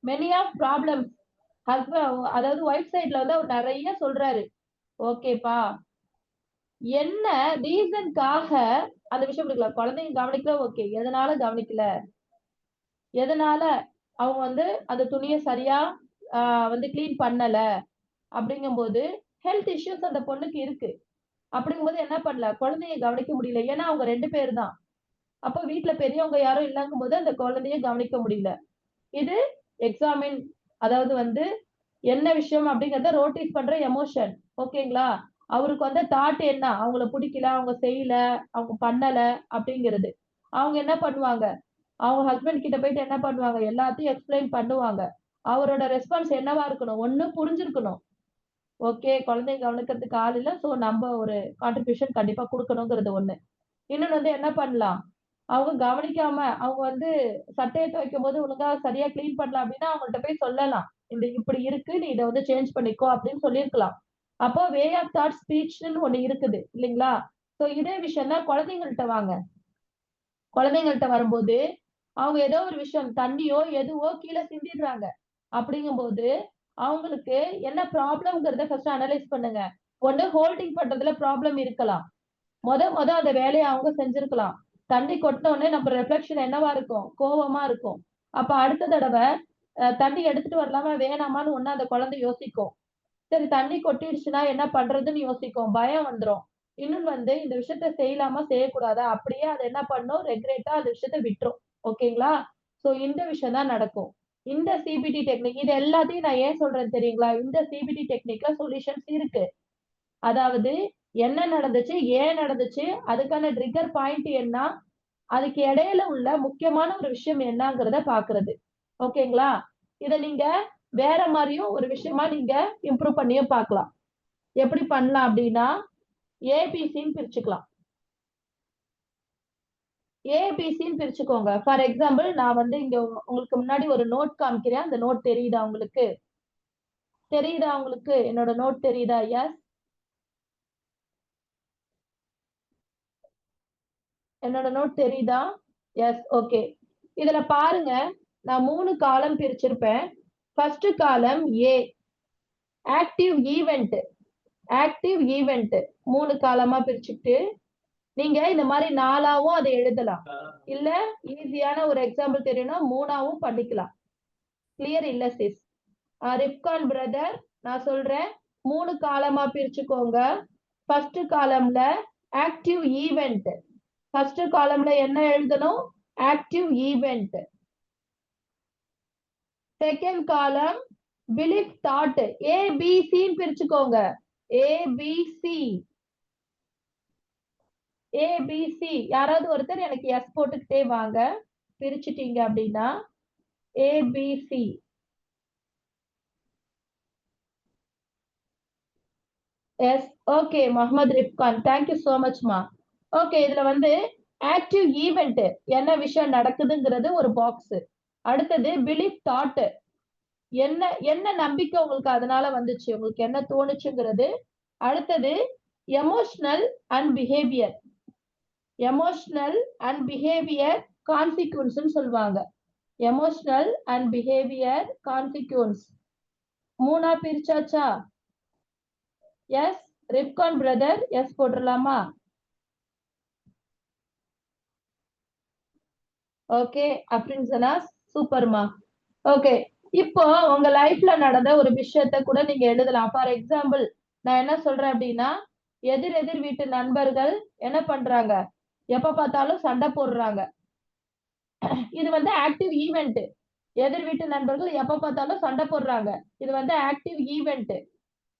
B: மெனி ஆஃப் ப்ராப்ளம்ஸ் ஹஸ்பண்ட், அதாவது ஒய்ஃப் சைட்ல வந்து அவர் நிறைய சொல்றாரு. ஓகேப்பா, என்ன ரீசன்காக அந்த விஷயம் பிடிக்கல? குழந்தைங்க கவனிக்கல, ஓகே. எதனால கவனிக்கல? எதனால அவங்க வந்து அந்த துணியை சரியா வந்து கிளீன் பண்ணல? அப்படிங்கும்போது ஹெல்த் இஷ்யூஸ் அந்த பொண்ணுக்கு இருக்கு. அப்படிங்கும்போது என்ன பண்ணல? குழந்தைய கவனிக்க முடியல. ஏன்னா அவங்க 2 பேர் தான். அப்ப வீட்டுல பெரியவங்க யாரும் இல்லங்கும் போது அந்த குழந்தைய கவனிக்க முடியல. இது எக்ஸாமின், அதாவது வந்து என்ன விஷயம் அப்படிங்கறத ரோட்டீஸ் பண்ற எமோஷன். ஓகேங்களா? அவருக்கு வந்து தாட் என்ன? அவங்கள பிடிக்கல, அவங்க செய்யல, அவங்க பண்ணல அப்படிங்கிறது. அவங்க என்ன பண்ணுவாங்க? அவங்க ஹஸ்பண்ட் கிட்ட போயிட்டு என்ன பண்ணுவாங்க? எல்லாத்தையும் எக்ஸ்பிளைன் பண்ணுவாங்க. அவரோட ரெஸ்பான்ஸ் என்னவா இருக்கணும்? ஒண்ணு புரிஞ்சிருக்கணும். ஓகே, குழந்தைய கவனிக்கிறதுக்கு ஆள் இல்ல. சோ நம்ம ஒரு கான்ட்ரிபியூஷன் கண்டிப்பா குடுக்கணுங்கிறது ஒண்ணு. இன்னொன்னு வந்து என்ன பண்ணலாம்? அவங்க கவனிக்காம அவங்க வந்து சட்டைய துவைக்கும்போது ஒழுங்கா சரியா கிளீன் பண்ணல அப்படின்னா அவங்கள்ட்ட போய் சொல்லலாம். இந்த இப்படி இருக்கு. நீ இத வந்து சேஞ்ச் பண்ணிக்கோ அப்படின்னு சொல்லியிருக்கலாம். அப்போ வே ஆஃப் தாட் ஸ்பீச்ன்னு ஒண்ணு இருக்குது இல்லைங்களா? சோ இதே விஷயம் தான் குழந்தைங்கள்ட்ட வாங்க. குழந்தைங்கள்ட்ட வரும்போது அவங்க ஏதோ ஒரு விஷயம் தண்ணியோ எதுவோ கீழே சிந்திடுறாங்க. அப்படிங்கும்போது அவங்களுக்கு என்ன ப்ராப்ளம்ங்கிறத ஃபர்ஸ்ட் அனலைஸ் பண்ணுங்க. ஒண்ணு ஹோல்டிங் பண்றதுல ப்ராப்ளம் இருக்கலாம். மொத அந்த வேலையை அவங்க செஞ்சிருக்கலாம். தண்ணி கொட்டின உடனே நம்ம ரிஃப்ளெக்ஷன் என்னவா இருக்கும்? கோவமா இருக்கும். அப்ப அடுத்த தடவை தண்ணி எடுத்துட்டு வரலாமா வேணாமான்னு ஒண்ணு அந்த குழந்தை யோசிக்கும். சரி தண்ணி கொட்டிடுச்சுன்னா என்ன பண்றதுன்னு யோசிக்கும். பயம் வந்துரும். இன்னொன்னு வந்து இந்த விஷயத்த செய்யலாமா செய்யக்கூடாதா அப்படியே அது என்ன பண்ணும் ரெக்ரெட்டா அந்த விஷயத்த விட்டுரும். ஓகேங்களா? சோ இந்த விஷயம் தான் நடக்கும். இந்த சிபிடி டெக்னிக் இது எல்லாத்தையும் நான் ஏன் சொல்றேன் தெரியுங்களா? இந்த சிபிடி டெக்னிக்ல சொல்யூஷன்ஸ் இருக்கு. அதாவது என்ன நடந்துச்சு, ஏன் நடந்துச்சு, அதுக்கான ட்ரிகர் பாயிண்ட் என்ன, அதுக்கு இடையில உள்ள முக்கியமான ஒரு விஷயம் என்னங்கிறத பாக்குறது. ஓகேங்களா? இத நீங்க வேற மாதிரியும் ஒரு விஷயமா நீங்க இம்ப்ரூவ் பண்ணியும் பார்க்கலாம். எப்படி பண்ணலாம் அப்படின்னா ஏபிசின்னு பிரிச்சுக்கலாம். ஏபிசின்னு பிரிச்சுக்கோங்க. ஃபார் எக்ஸாம்பிள் நான் வந்து இங்க உங்களுக்கு முன்னாடி ஒரு நோட் காமிக்கிறேன். அந்த நோட் தெரியுதா உங்களுக்கு? தெரியுதா உங்களுக்கு? என்னோட நோட் தெரியுதா? எஸ். என்னோட நோட் தெரியுதா? எஸ். ஓகே. இதுல பாருங்க, நான் 3 காலம் பிரிச்சிருப்பேன். ஃபர்ஸ்ட் காலம் ஏ ஆக்டிவ் ஈவென்ட். ஆக்டிவ் ஈவென்ட் 3 காலமா பிரிச்சுட்டு நீங்க இந்த மாதிரி 4ஆவும் அதை எழுதலாம். இல்ல ஈஸியான ஒரு எக்ஸாம்பிள் தெரியும்னா 3ஆவும் பண்ணிக்கலாம். கிளியர் இல்ல சிஸ்? ரிப்கான் பிரதர் நான் சொல்றேன் 3 காலமா பிரிச்சுக்கோங்க. ஃபர்ஸ்ட் காலம்ல ஆக்டிவ் ஈவென்ட். ஃபர்ஸ்ட் காலம்ல என்ன எழுதணும்? Active event. Second column belief thought. ஏபிசின்னு பிரிச்சுக்கோங்க. ஏபிசி. ஏபிசி யாராவது ஒருத்தர் எனக்கு எஸ் போட்டுக்கிட்டே வாங்க. பிரிச்சுட்டீங்க அப்படின்னா ABC. Yes. Okay Muhammad Rifkan thank you so much மா. ஓகே இதுல வந்து ஆக்டிவ் ஈவென்ட் என்ன விஷயம் நடக்குதுங்கிறது ஒரு பாக்ஸ். அடுத்தது பிலீஃப் தாட் என்ன என்ன நம்பிக்கை உங்களுக்கு அதனால வந்துச்சு, உங்களுக்கு என்ன தோணுச்சுங்கிறது. அடுத்தது emotional and behaviour. Emotional and behaviour consequences சொல்லுவாங்க. எமோஷனல் அண்ட் பிஹேவியர் கான்சிக்வன்ஸ் 3ஆ பிரிச்சாச்சா? எஸ். ரிப்கான் பிரதர் எஸ் போட்டுடலாமா? ஓகே அப்ரின்சனா சூப்பர்மா. ஓகே இப்போ உங்க லைஃப்ல நடந்த ஒரு விஷயத்த கூட நீங்க எழுதலாம். ஃபார் எக்ஸாம்பிள் நான் என்ன சொல்றேன் அப்படின்னா எதிர் வீட்டு நண்பர்கள் என்ன பண்றாங்க, எப்ப பார்த்தாலும் சண்டை போடுறாங்க. இது வந்து ஆக்டிவ் ஈவென்ட். எதிர் வீட்டு நண்பர்கள் எப்ப பார்த்தாலும் சண்டை போடுறாங்க. இது வந்து ஆக்டிவ் ஈவென்ட்.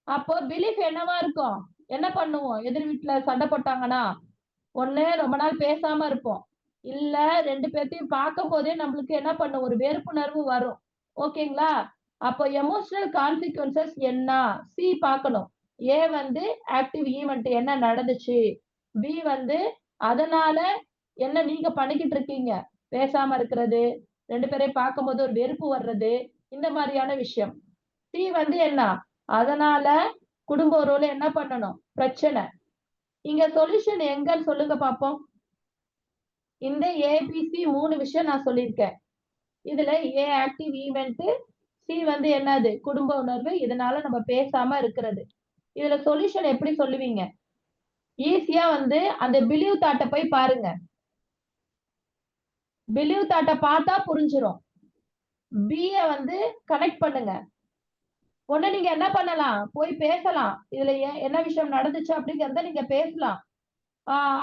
B: அப்போ பிலீஃப் என்னவா இருக்கும்? என்ன பண்ணுவோம்? எதிர் வீட்டுல சண்டை போட்டாங்கன்னா ஒண்ணு ரொம்ப நாள் பேசாம இருப்போம். இல்ல 2 பேர்த்தையும் பார்க்கும் போதே நம்மளுக்கு என்ன பண்ணும்? ஒரு வெறுப்புணர்வு வரும். ஓகேங்களா? அப்போ எமோஷனல் கான்சிக்வன்சஸ் என்ன? சி பார்க்கணும். ஏ வந்து ஆக்டிவ் ஈவென்ட் என்ன நடந்துச்சு. பி வந்து அதனால என்ன நீங்க பண்ணிக்கிட்டு இருக்கீங்க? பேசாம இருக்கிறது, 2 பேரையும் பார்க்கும்போது ஒரு வெறுப்பு வர்றது, இந்த மாதிரியான விஷயம். சி வந்து என்ன? அதனால குடும்ப உறவுல என்ன பண்ணணும்? பிரச்சனை. இங்க சொல்யூஷன் எங்கன்னு சொல்லுங்க பாப்போம். இந்த ஏபிசி 3 விஷயம் நான் சொல்லியிருக்கேன். இதுல ஏ ஆக்டிவ் ஈவென்ட், சி வந்து என்னது? குடும்ப உணர்வு, இதனால நம்ம பேசாம இருக்கிறது. இதுல சொல்யூஷன் எப்படி சொல்லுவீங்க? ஈஸியா வந்து அந்த பிலீவ் தாட்ட போய் பாருங்க. பிலீவ் தாட்ட பார்த்தா புரிஞ்சிரும். பிய வந்து கனெக்ட் பண்ணுங்க. ஒண்ணு நீங்க என்ன பண்ணலாம்? போய் பேசலாம். இதுல என்ன விஷயம் நடந்துச்சு அப்படிங்கறத நீங்க பேசலாம்.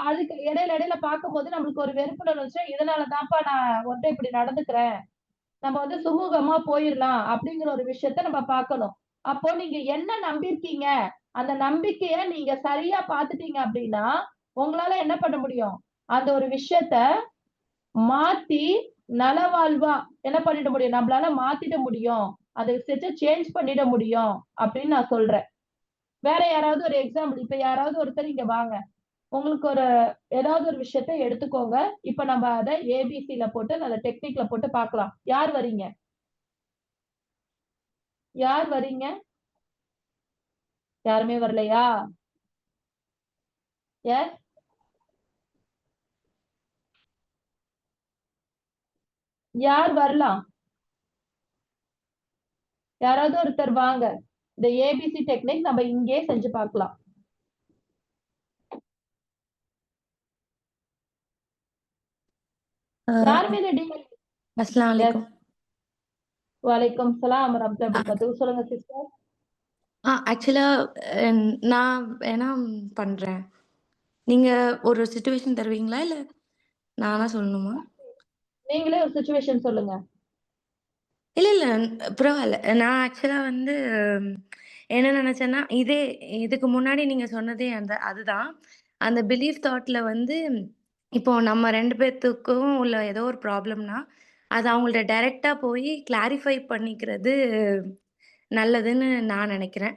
B: அதுக்கு இடையில பார்க்கும்போது நம்மளுக்கு ஒரு வெறுப்புணர்வு வந்துச்சு. இதனாலதான்ப்பா நான் வந்து இப்படி நடந்துக்கிறேன். நம்ம வந்து சுமூகமா போயிடலாம் அப்படிங்கிற ஒரு விஷயத்த நம்ம பார்க்கணும். அப்போ நீங்க என்ன நம்பிருக்கீங்க, அந்த நம்பிக்கைய நீங்க சரியா பார்த்துட்டீங்க அப்படின்னா உங்களால என்ன பண்ண முடியும்? அந்த ஒரு விஷயத்த மாத்தி நலவாழ்வா என்ன பண்ணிட முடியும்? நம்மளால மாத்திட முடியும். அந்த விஷயத்த சேஞ்ச் பண்ணிட முடியும் அப்படின்னு நான் சொல்றேன். வேற யாராவது ஒரு எக்ஸாம்பிள், இப்ப யாராவது ஒருத்தர் இங்க வாங்க, உங்களுக்கு ஒரு ஏதாவது ஒரு விஷயத்த எடுத்துக்கோங்க. இப்ப நம்ம அதை ஏபிசில போட்டு அந்த டெக்னிக்ல போட்டு பார்க்கலாம். யார் வரீங்க? யார் வரீங்க? யாருமே வரலையா? எஸ், யார் வரலாம்? யாராவது ஒருத்தர் வாங்க. இந்த ஏபிசி டெக்னிக் நம்ம இங்கே செஞ்சு பார்க்கலாம். யாருமே ரெடி?
D: அஸ்ஸலாமு அலைக்கும்.
B: வலைக்கம் சலாம் வரஹ்மத்துல்லாஹி வபரகாத்துஹு. சொல்லுங்க சிஸ்டர்.
D: ஆக்சுவலா நான் வேணா பண்றேன். நீங்க ஒரு சிச்சுவேஷன் தருவீங்களா இல்ல நானா சொல்லணுமா?
B: நீங்களே ஒரு சிச்சுவேஷன் சொல்லுங்க.
D: இல்ல பரவாயில்ல. நான் ஆக்சுவலா வந்து என்ன நினைச்சேன்னா இதுக்கு முன்னாடி நீங்க சொன்னதே அதுதான். அந்த பிலீஃப் தாட்ல வந்து இப்போ நம்ம 2 பேத்துக்கும் உள்ள ஏதோ ஒரு ப்ராப்ளம்னா அது அவங்கள்ட்ட டைரக்டா போய் கிளாரிஃபை பண்ணிக்கிறது நல்லதுன்னு நான் நினைக்கிறேன்.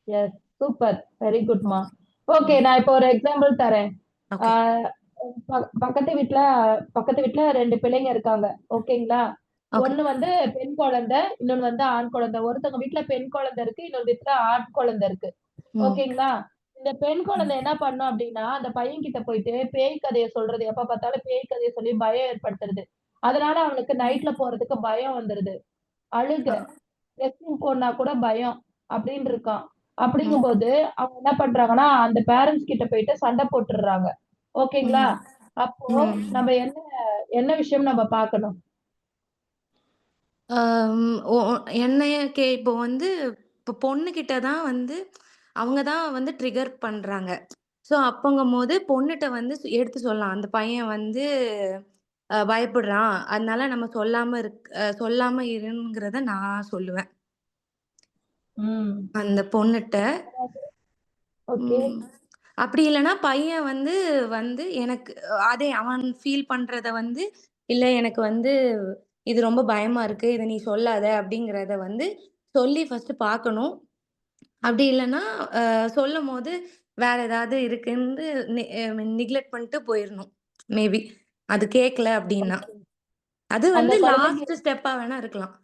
B: எஸ், சூப்பர், வெரி குட்மா. ஓகே, நான் இப்போ ஒரு எக்ஸாம்பிள் தரேன்.
D: ஓகே.
B: பக்கத்து வீட்ல 2 பிள்ளைங்க இருக்காங்க. ஓகேங்களா?
D: ஓகே.
B: ஒண்ணு வந்து பெண் குழந்தை, இன்னொன்னு வந்து ஆண் குழந்தை. ஒருத்தவங்க வீட்ல பெண் குழந்தை இருக்கு, இன்னொரு வீட்ல ஆண் குழந்தை இருக்கு. ஓகேங்களா? இந்த பெண் குழந்தை என்ன பண்ணும் அப்படின்னா, அந்த பையன் கிட்ட போயிட்டு பேய் கதையை சொல்றது, எப்ப பார்த்தாலும் பேய் கதையை சொல்லி பயம் ஏற்படுத்துறது. அதனால அவனுக்கு நைட்ல போறதுக்கு பயம் வந்துருது. அழுக, ரெஸ்ட்ரூம் போனா கூட பயம் அப்படின்னு இருக்கான். அப்படிங்கும்போது அவங்க என்ன பண்றாங்கன்னா, அந்த பேரண்ட்ஸ் கிட்ட போயிட்டு சண்டை போட்டுடுறாங்க. ஓகேங்களா? அப்போ நம்ம என்ன விஷயம் நம்ம பார்க்கணும்?
D: என்னைய இப்போ வந்து இப்போ பொண்ணுகிட்ட தான் வந்து அவங்க தான் வந்து ட்ரிகர் பண்றாங்க. ஸோ அப்பங்கும்போது பொண்ணுட்ட வந்து எடுத்து சொல்லலாம். அந்த பையன் வந்து பயப்படுறான். அதனால நம்ம சொல்லாம இருங்கிறத நான் சொல்லுவேன். அந்த பொண்ணுட்ட.
B: ஓகே.
D: அப்படி இல்லைன்னா பையன் வந்து வந்து எனக்கு அவன் ஃபீல் பண்றத வந்து இல்ல எனக்கு வந்து இது ரொம்ப பயமா இருக்கு, இதை நீ சொல்லாத அப்படிங்கிறத வந்து சொல்லி ஃபர்ஸ்ட் பார்க்கணும். அப்படி இல்லைன்னா சொல்லும் போது வேற ஏதாவது இருக்குன்னு நிக்லெக்ட் பண்ணிட்டு போயிடணும். மேபி அது கேட்கல அப்படின்னா அது
B: அந்த
D: வந்து
B: குழந்தைக்கு
D: லாஸ்ட் ஸ்டெப்பா வேணா இருக்கலாம்.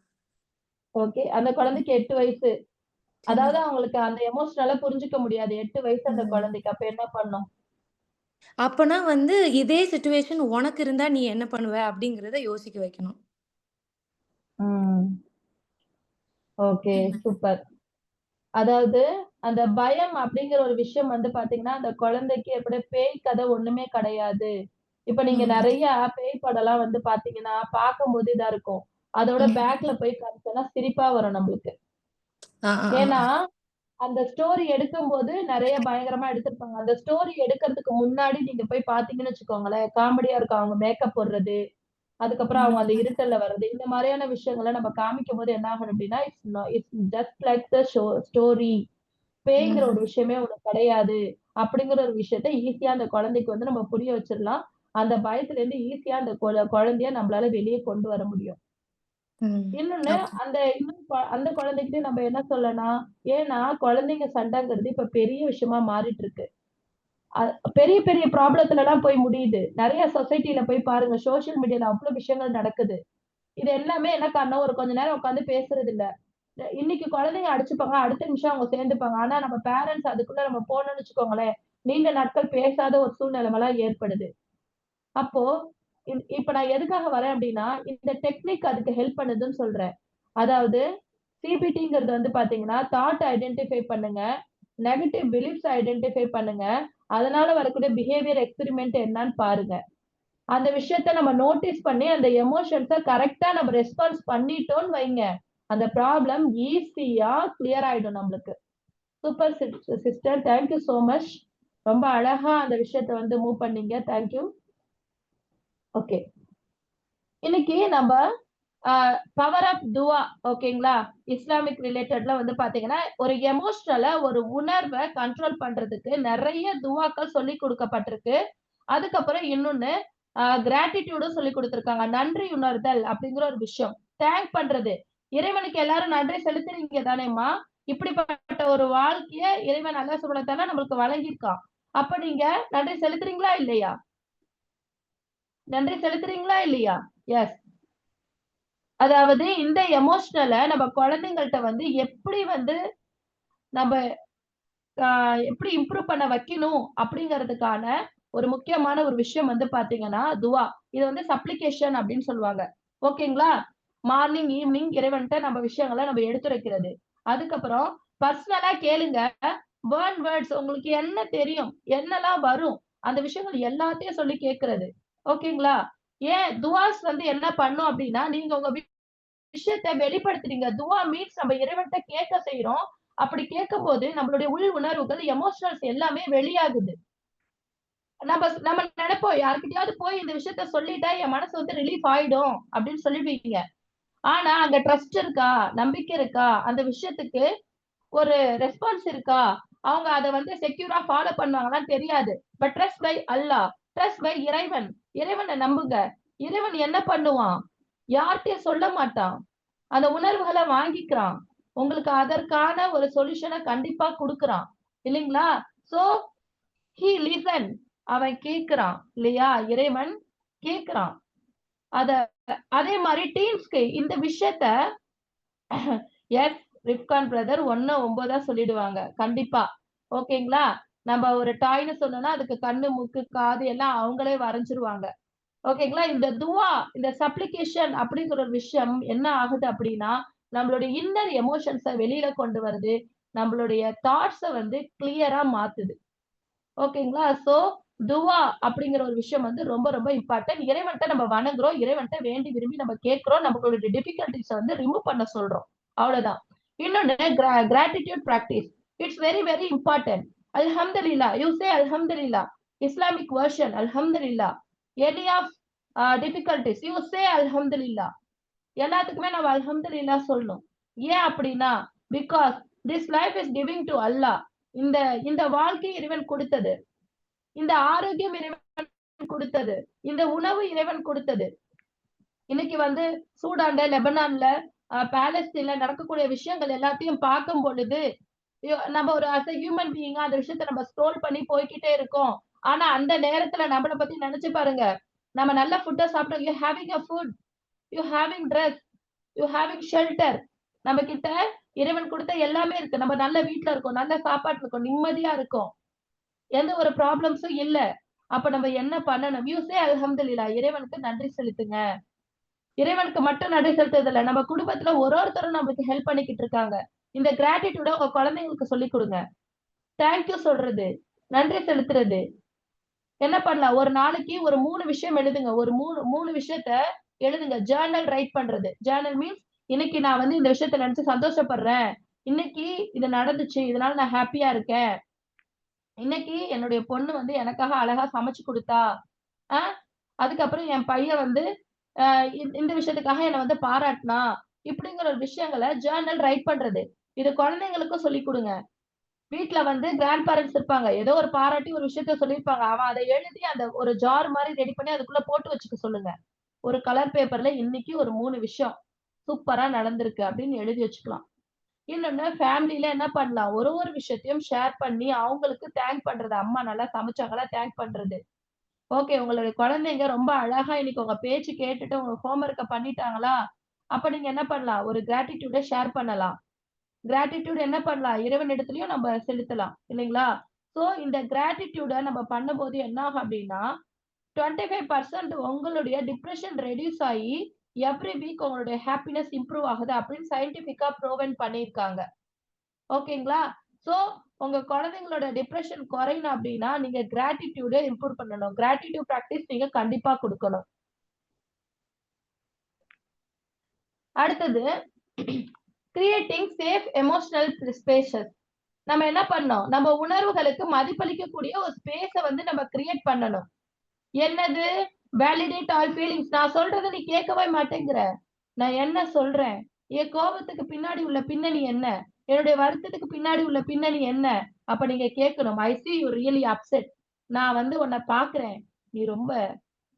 B: ஓகே, அந்த குழந்தைக்கு 8 வயசு. அதாவது அவங்களுக்கு அந்த எமோஷனலா புரிஞ்சுக்க முடியாது. 8 வயசு அந்த குழந்தைக்கு. அப்ப என்ன பண்ணும்?
D: அப்பனா வந்து இதே சிச்சுவேஷன் உனக்கு இருந்தா நீ என்ன பண்ணுவ அப்படிங்கறத யோசிக்க வைக்கணும்.
B: Okay, super. அதாவது அந்த பயம் அப்படிங்கிற ஒரு விஷயம் வந்து பாத்தீங்கன்னா, அந்த குழந்தைக்கு எப்படி பேய் கதை ஒண்ணுமே கிடையாது. இப்ப நீங்க நிறைய பேய் படம்லாம் வந்து பாத்தீங்கன்னா, பார்க்கும்போது இதா இருக்கும். அதோட பேக்ல போய் காமிச்சோம்னா சிரிப்பா வரும் நம்மளுக்கு. ஏன்னா அந்த ஸ்டோரி எடுக்கும்போது நிறைய பயங்கரமா எடுத்திருப்பாங்க. அந்த ஸ்டோரி எடுக்கிறதுக்கு முன்னாடி நீங்க போய் பாத்தீங்கன்னு வச்சுக்கோங்களேன், காமெடியா இருக்கும். அவங்க மேக்கப் போடுறது, அதுக்கப்புறம் அவங்க அந்த இருட்டல்ல வர்றது, இந்த மாதிரியான விஷயங்களை நம்ம காமிக்கும் போது என்ன ஆகும் அப்படின்னா, it's just like the story. பேய்ங்கிற ஒரு விஷயமே உனக்கு கிடையாது அப்படிங்கிற ஒரு விஷயத்த ஈஸியா அந்த குழந்தைக்கு வந்து நம்ம புரிய வச்சிடலாம். அந்த பயத்துல இருந்து ஈஸியா அந்த குழந்தைய நம்மளால வெளியே கொண்டு வர முடியும். இன்னொன்னு, அந்த குழந்தைகிட்ட நம்ம என்ன சொல்லலாம்? ஏன்னா குழந்தைங்க சண்டைங்கிறது இப்ப பெரிய விஷயமா மாறிட்டு இருக்கு. பெரிய பெரிய ப்ராப்ளத்துல எல்லாம் போய் முடியுது. நிறைய சொசைட்டில போய் பாருங்க, சோசியல் மீடியால அவ்வளவு விஷயங்கள் நடக்குது. இது எல்லாமே என்ன காரணம்? ஒரு கொஞ்ச நேரம் உட்கார்ந்து பேசுறது இல்ல. இன்னைக்கு குழந்தைங்க அடிச்சுப்பாங்க, அடுத்த நிமிஷம் அவங்க சேர்ந்துப்பாங்க. ஆனா நம்ம பேரண்ட்ஸ் அதுக்குள்ள நம்ம போனோம்னு வச்சுக்கோங்களேன், நீண்ட நாட்கள் பேசாத ஒரு சூழ்நிலைமெல்லாம் ஏற்படுது. அப்போ இப்ப நான் எதுக்காக வரேன் அப்படின்னா, இந்த டெக்னிக் அதுக்கு ஹெல்ப் பண்ணுதுன்னு சொல்றேன். அதாவது சிபிடிங்கிறது வந்து பாத்தீங்கன்னா, தாட் ஐடென்டிஃபை பண்ணுங்க, நெகட்டிவ் பிலீஃப்ஸ் ஐடென்டிஃபை பண்ணுங்க, அதனால வரக்கூடிய பிஹேவியர் எக்ஸ்பெரிமென்ட் என்னன்னு பாருங்க. அந்த விஷயத்த நம்ம நோட்டீஸ் பண்ணி அந்த எமோஷன்ஸ கரெக்ட்டா நம்ம ரெஸ்பான்ஸ் பண்ணிட்டோம்னு வைங்க, அந்த ப்ராப்ளம் ஈஸியா கிளியர் ஆயிடும் நம்மளுக்கு. Super sister, thank you so much. ரொம்ப அழகா அந்த விஷயத்த வந்து மூவ் பண்ணீங்க. Thank you. ஓகே, இன்னைக்கு நம்ம பவர் ஆஃப் துவா, ஓகேங்களா, இஸ்லாமிக் ரிலேட்டட்ல வந்து பாத்தீங்கன்னா, ஒரு எமோஷனலா ஒரு உணர்வை கண்ட்ரோல் பண்றதுக்கு நிறைய துவாக்கள் சொல்லி கொடுக்கப்பட்டிருக்கு. அதுக்கப்புறம் இன்னொன்னு கிராட்டிடியூடும் சொல்லி கொடுத்திருக்காங்க. நன்றி உணர்தல் அப்படிங்கிற ஒரு விஷயம், தேங்க் பண்றது. இறைவனுக்கு எல்லாரும் நன்றி செலுத்துறீங்க தானேம்மா? இப்படிப்பட்ட ஒரு வாழ்க்கைய இறைவன் அல்லாஹ் சுப்ஹானஹு வ தஆலா நம்மளுக்கு வழங்கியிருக்கான். அப்ப நீங்க நன்றி செலுத்துறீங்களா இல்லையா? நன்றி செலுத்துறீங்களா இல்லையா? எஸ். அதாவது இந்த எமோஷனல நம்ம குழந்தைங்கள்ட்ட வந்து எப்படி வந்து நம்ம எப்படி இம்ப்ரூவ் பண்ண வைக்கணும் அப்படிங்கிறதுக்கான ஒரு முக்கியமான ஒரு விஷயம் வந்து பாத்தீங்கன்னா துவா. இது வந்து சப்ளிகேஷன் அப்படின்னு சொல்லுவாங்க. ஓகேங்களா? மார்னிங், ஈவினிங் இறைவன்ட்ட நம்ம விஷயங்கள நம்ம எடுத்துரைக்கிறது. அதுக்கப்புறம் பர்சனலா கேளுங்க. பர்ன் வேர்ட்ஸ் உங்களுக்கு என்ன தெரியும்? என்னலாம் வரும்? அந்த விஷயங்கள் எல்லாத்தையும் சொல்லி கேட்கிறது. ஓகேங்களா? ஏன் துவாஸ் வந்து என்ன பண்ணும் அப்படின்னா, நீங்க உங்க விஷயத்த வெளிப்படுத்துறீங்க. துவா மீன்ஸ் நம்ம இறைவன்ட்ட கேட்க செய்றோம். அப்படி கேட்கும்போது நம்மளுடைய உள் உணர்வுகள், எமோஷனல்ஸ் எல்லாமே வெளியாகுது. நம்ம நெனைப்போம் யார்கிட்டயாவது போய் இந்த விஷயத்த சொல்லிட்டா என் மனசு வந்து ரிலீஃப் ஆயிடும் அப்படின்னு சொல்லிடுவீங்க. ஆனா அங்க ட்ரஸ்ட் இருக்கா? நம்பிக்கை இருக்கா? அந்த விஷயத்துக்கு ஒரு ரெஸ்பான்ஸ் இருக்கா? அவங்க அத வந்து செக்யூரா ஃபாலோ பண்ணுவாங்களான்னு தெரியாது. But trust by Allah. Trust by இறைவன். இறைவன நம்புங்க. இறைவன் என்ன பண்ணுவான்? யார்ட்டயும் சொல்ல மாட்டான். அந்த உணர்வுகள வாங்கிக்கிறான். உங்களுக்கு அதற்கான ஒரு சொல்யூஷன கண்டிப்பா குடுக்குறான். இல்லீங்களா? So he listen. அவன் கேட்கிறான். இல்லையா? இறைவன் கேட்கிறான். அத அதே மாரி டீம்ஸ்க்கு இந்த விஷயத்த எஸ் ரிப்கான் பிரதர் 1:9 சொல்லிடுவாங்க. கண்டிப்பா. ஓகேங்களா? நம்ம ஒரு டாய்ன்னு சொன்னோம்னா, அதுக்கு கண்ணு, மூக்கு, காது எல்லாம் அவங்களே வரைஞ்சிருவாங்க. ஓகேங்களா? இந்த துவா, இந்த சப்ளிகேஷன் அப்படிங்கிற ஒரு விஷயம் என்ன ஆகுது அப்படின்னா, நம்மளுடைய இன்னர் எமோஷன்ஸ வெளியில கொண்டு வருது. நம்மளுடைய தாட்ஸ வந்து கிளியரா மாத்துது. ஓகேங்களா? சோ துவா அப்படிங்கிற ஒரு விஷயம் வந்து ரொம்ப ரொம்ப இம்பார்ட்டன்ட். இறைவன்ட்ட நம்ம வணங்குறோம். இறைவன்ட்ட வேண்டி விரும்பி நம்ம கேட்கிறோம். நம்மளுடைய டிஃபிகல்டீஸ வந்து ரிமூவ் பண்ண சொல்றோம். அவ்வளவுதான். இன்னொன்னு gratitude practice. It's very very important. அல்ஹம்துலில்லாஹ். யூ சே அல்ஹம்துலில்லாஹ். இஸ்லாமிக் வெர்ஷன் அல்ஹம்துலில்லாஹ். Any of difficulties you say அல்ஹம்துலில்லாஹ். எல்லாத்துக்குமே நம்ம அல்ஹம்துலில்லாஹ் சொல்லணும். ஏன் அப்படின்னா, because this life is giving to Allah. இந்த இந்த வாழ்க்கை இறைவன் கொடுத்தது. இந்த ஆரோக்கியம் இறைவன் கொடுத்தது. இந்த உணவு இறைவன் கொடுத்தது. இன்னைக்கு வந்து சூடான்ல, லெபனான்ல, பாலஸ்தீன்ல நடக்கக்கூடிய விஷயங்கள் எல்லாத்தையும் பார்க்கும் பொழுது, நம்ம ஒரு அஸ் எ ஹியூமன் பீயிங்கா அந்த விஷயத்த நம்ம ஸ்க்ரோல் பண்ணி போய்க்கிட்டே இருக்கோம். ஆனா அந்த நேரத்துல நம்மள பத்தி நெனச்சு பாருங்க. நம்ம நல்ல ஃபுட்ட சாப்பிட்டோம். You having a food, you having dress, you having shelter. நம்ம கிட்ட இறைவன் கொடுத்த எல்லாமே இருக்கு. நம்ம நல்ல வீட்ல இருக்கோம். நல்ல சாப்பாடு இருக்கோம். நிம்மதியா இருக்கோம். எந்த ஒரு ப்ராப்ளம்ஸும் இல்ல. அப்ப நம்ம என்ன பண்ணணும்? யூ சே அல்ஹம்துலில்லாஹ். இறைவனுக்கு நன்றி செலுத்துங்க. இறைவனுக்கு மட்டும் நன்றி செலுத்துறது இல்ல. நம்ம குடும்பத்துல ஒருத்தரும் நம்மளுக்கு ஹெல்ப் பண்ணிக்கிட்டு இருக்காங்க. இந்த கிராட்டிட்யூட உங்க குழந்தைங்களுக்கு சொல்லிக் குடுங்க. தேங்க் யூ சொல்றது, நன்றி செலுத்துறது. என்ன பண்ணலாம்? ஒரு நாளைக்கு ஒரு 3 விஷயம் எழுதுங்க. ஒரு 3 விஷயத்த எழுதுங்க. ஜர்னல் ரைட் பண்றது. ஜர்னல் மீன்ஸ் இன்னைக்கு நான் வந்து இந்த விஷயத்த நினைச்சு சந்தோஷப்படுறேன். இன்னைக்கு இது நடந்துச்சு. இதனால நான் ஹேப்பியா இருக்கேன். இன்னைக்கு என்னுடைய பொண்ணு வந்து எனக்காக அழகா சமைச்சு குடுத்தா. அ அதுக்கப்புறம் என் பையன் வந்து அ இந்த விஷயத்துக்காக என்ன வந்து பாராட்டுனான். இப்படிங்கிற ஒரு விஷயங்கள ஜர்னல் ரைட் பண்றது. இது குழந்தைங்களுக்கும் சொல்லிக் குடுங்க. வீட்ல வந்து கிராண்ட் பேரண்ட்ஸ் இருப்பாங்க. ஏதோ ஒரு பாராட்டி ஒரு விஷயத்த சொல்லியிருப்பாங்க. அவன் அத எழுதி அந்த ஒரு ஜார் மாரி ரெடி பண்ணி அதுக்குள்ள போட்டு வச்சுக்க சொல்லுங்க. ஒரு கலர் பேப்பர்ல இன்னைக்கு ஒரு 3 விஷயம் சூப்பரா நடந்திருக்கு அப்படின்னு எழுதி வச்சுக்கலாம். இன்னொன்னு ஃபேமிலில என்ன பண்ணலாம்? ஒரு விஷயத்தையும் ஷேர் பண்ணி அவங்களுக்கு தேங்க் பண்றது. அம்மா நல்லா சமைச்சாங்களா? தேங்க் பண்றது. ஓகே. உங்களுடைய குழந்தைங்க ரொம்ப அழகா இன்னைக்கு உங்க பேச்சு கேட்டுட்டு உங்க ஹோம் ஒர்க்க பண்ணிட்டாங்களா? அப்ப நீங்க என்ன பண்ணலாம்? ஒரு கிராட்டிட்யூட ஷேர் பண்ணலாம். கிராட்டிட்யூட் என்ன பண்ணலாம்? இறைவனிடத்திலயும் நம்ம செலுத்தலாம். இல்லைங்களா? சோ இந்த கிராட்டிட்யூட நம்ம பண்ணும்போது என்ன ஆகும் அப்டின்னா, 25% உங்களுடைய டிப்ரஷன் ரெட்யூஸ் ஆயி, எவ்ரி வீக் உங்களுடைய ஹாப்பினஸ் இம்ப்ரூவ் ஆகுது அப்படின்னு சயன்டிஃபிக்கா ப்ரூவன் பண்ணியிருக்காங்க. ஓகேங்களா? சோ உங்க குழந்தைங்களோட டிப்ரஷன் குறையணும் அப்டின்னா, நீங்க கிராட்டிட்யூட இம்ப்ரூவ் பண்ணணும். கிராட்டிட்யூட் பிராக்டிஸ் நீங்க கண்டிப்பா குடுக்கணும். அடுத்தது கிரியேட்டிங் சேஃப் எமோஷனல் ஸ்பேசஸ். நம்ம என்ன பண்ணோம்? நம்ம உணர்வுகளுக்கு மதிப்பளிக்கக்கூடிய ஒரு ஸ்பேஸ வந்து நம்ம கிரியேட் பண்ணணும். என்னது? Validate all feelings. நான் சொல்றத நீ கேட்கவே மாட்டேங்கிற. நான் என்ன சொல்றேன்? என் கோபத்துக்கு பின்னாடி உள்ள பின்னணி என்ன? என்னுடைய வருத்தத்துக்கு பின்னாடி உள்ள பின்னணி என்ன? அப்ப நீங்க கேட்கணும். ஐ சீ யூ ரியலி அப்செட். நான் வந்து உன்ன பார்க்கிறேன். நீ ரொம்ப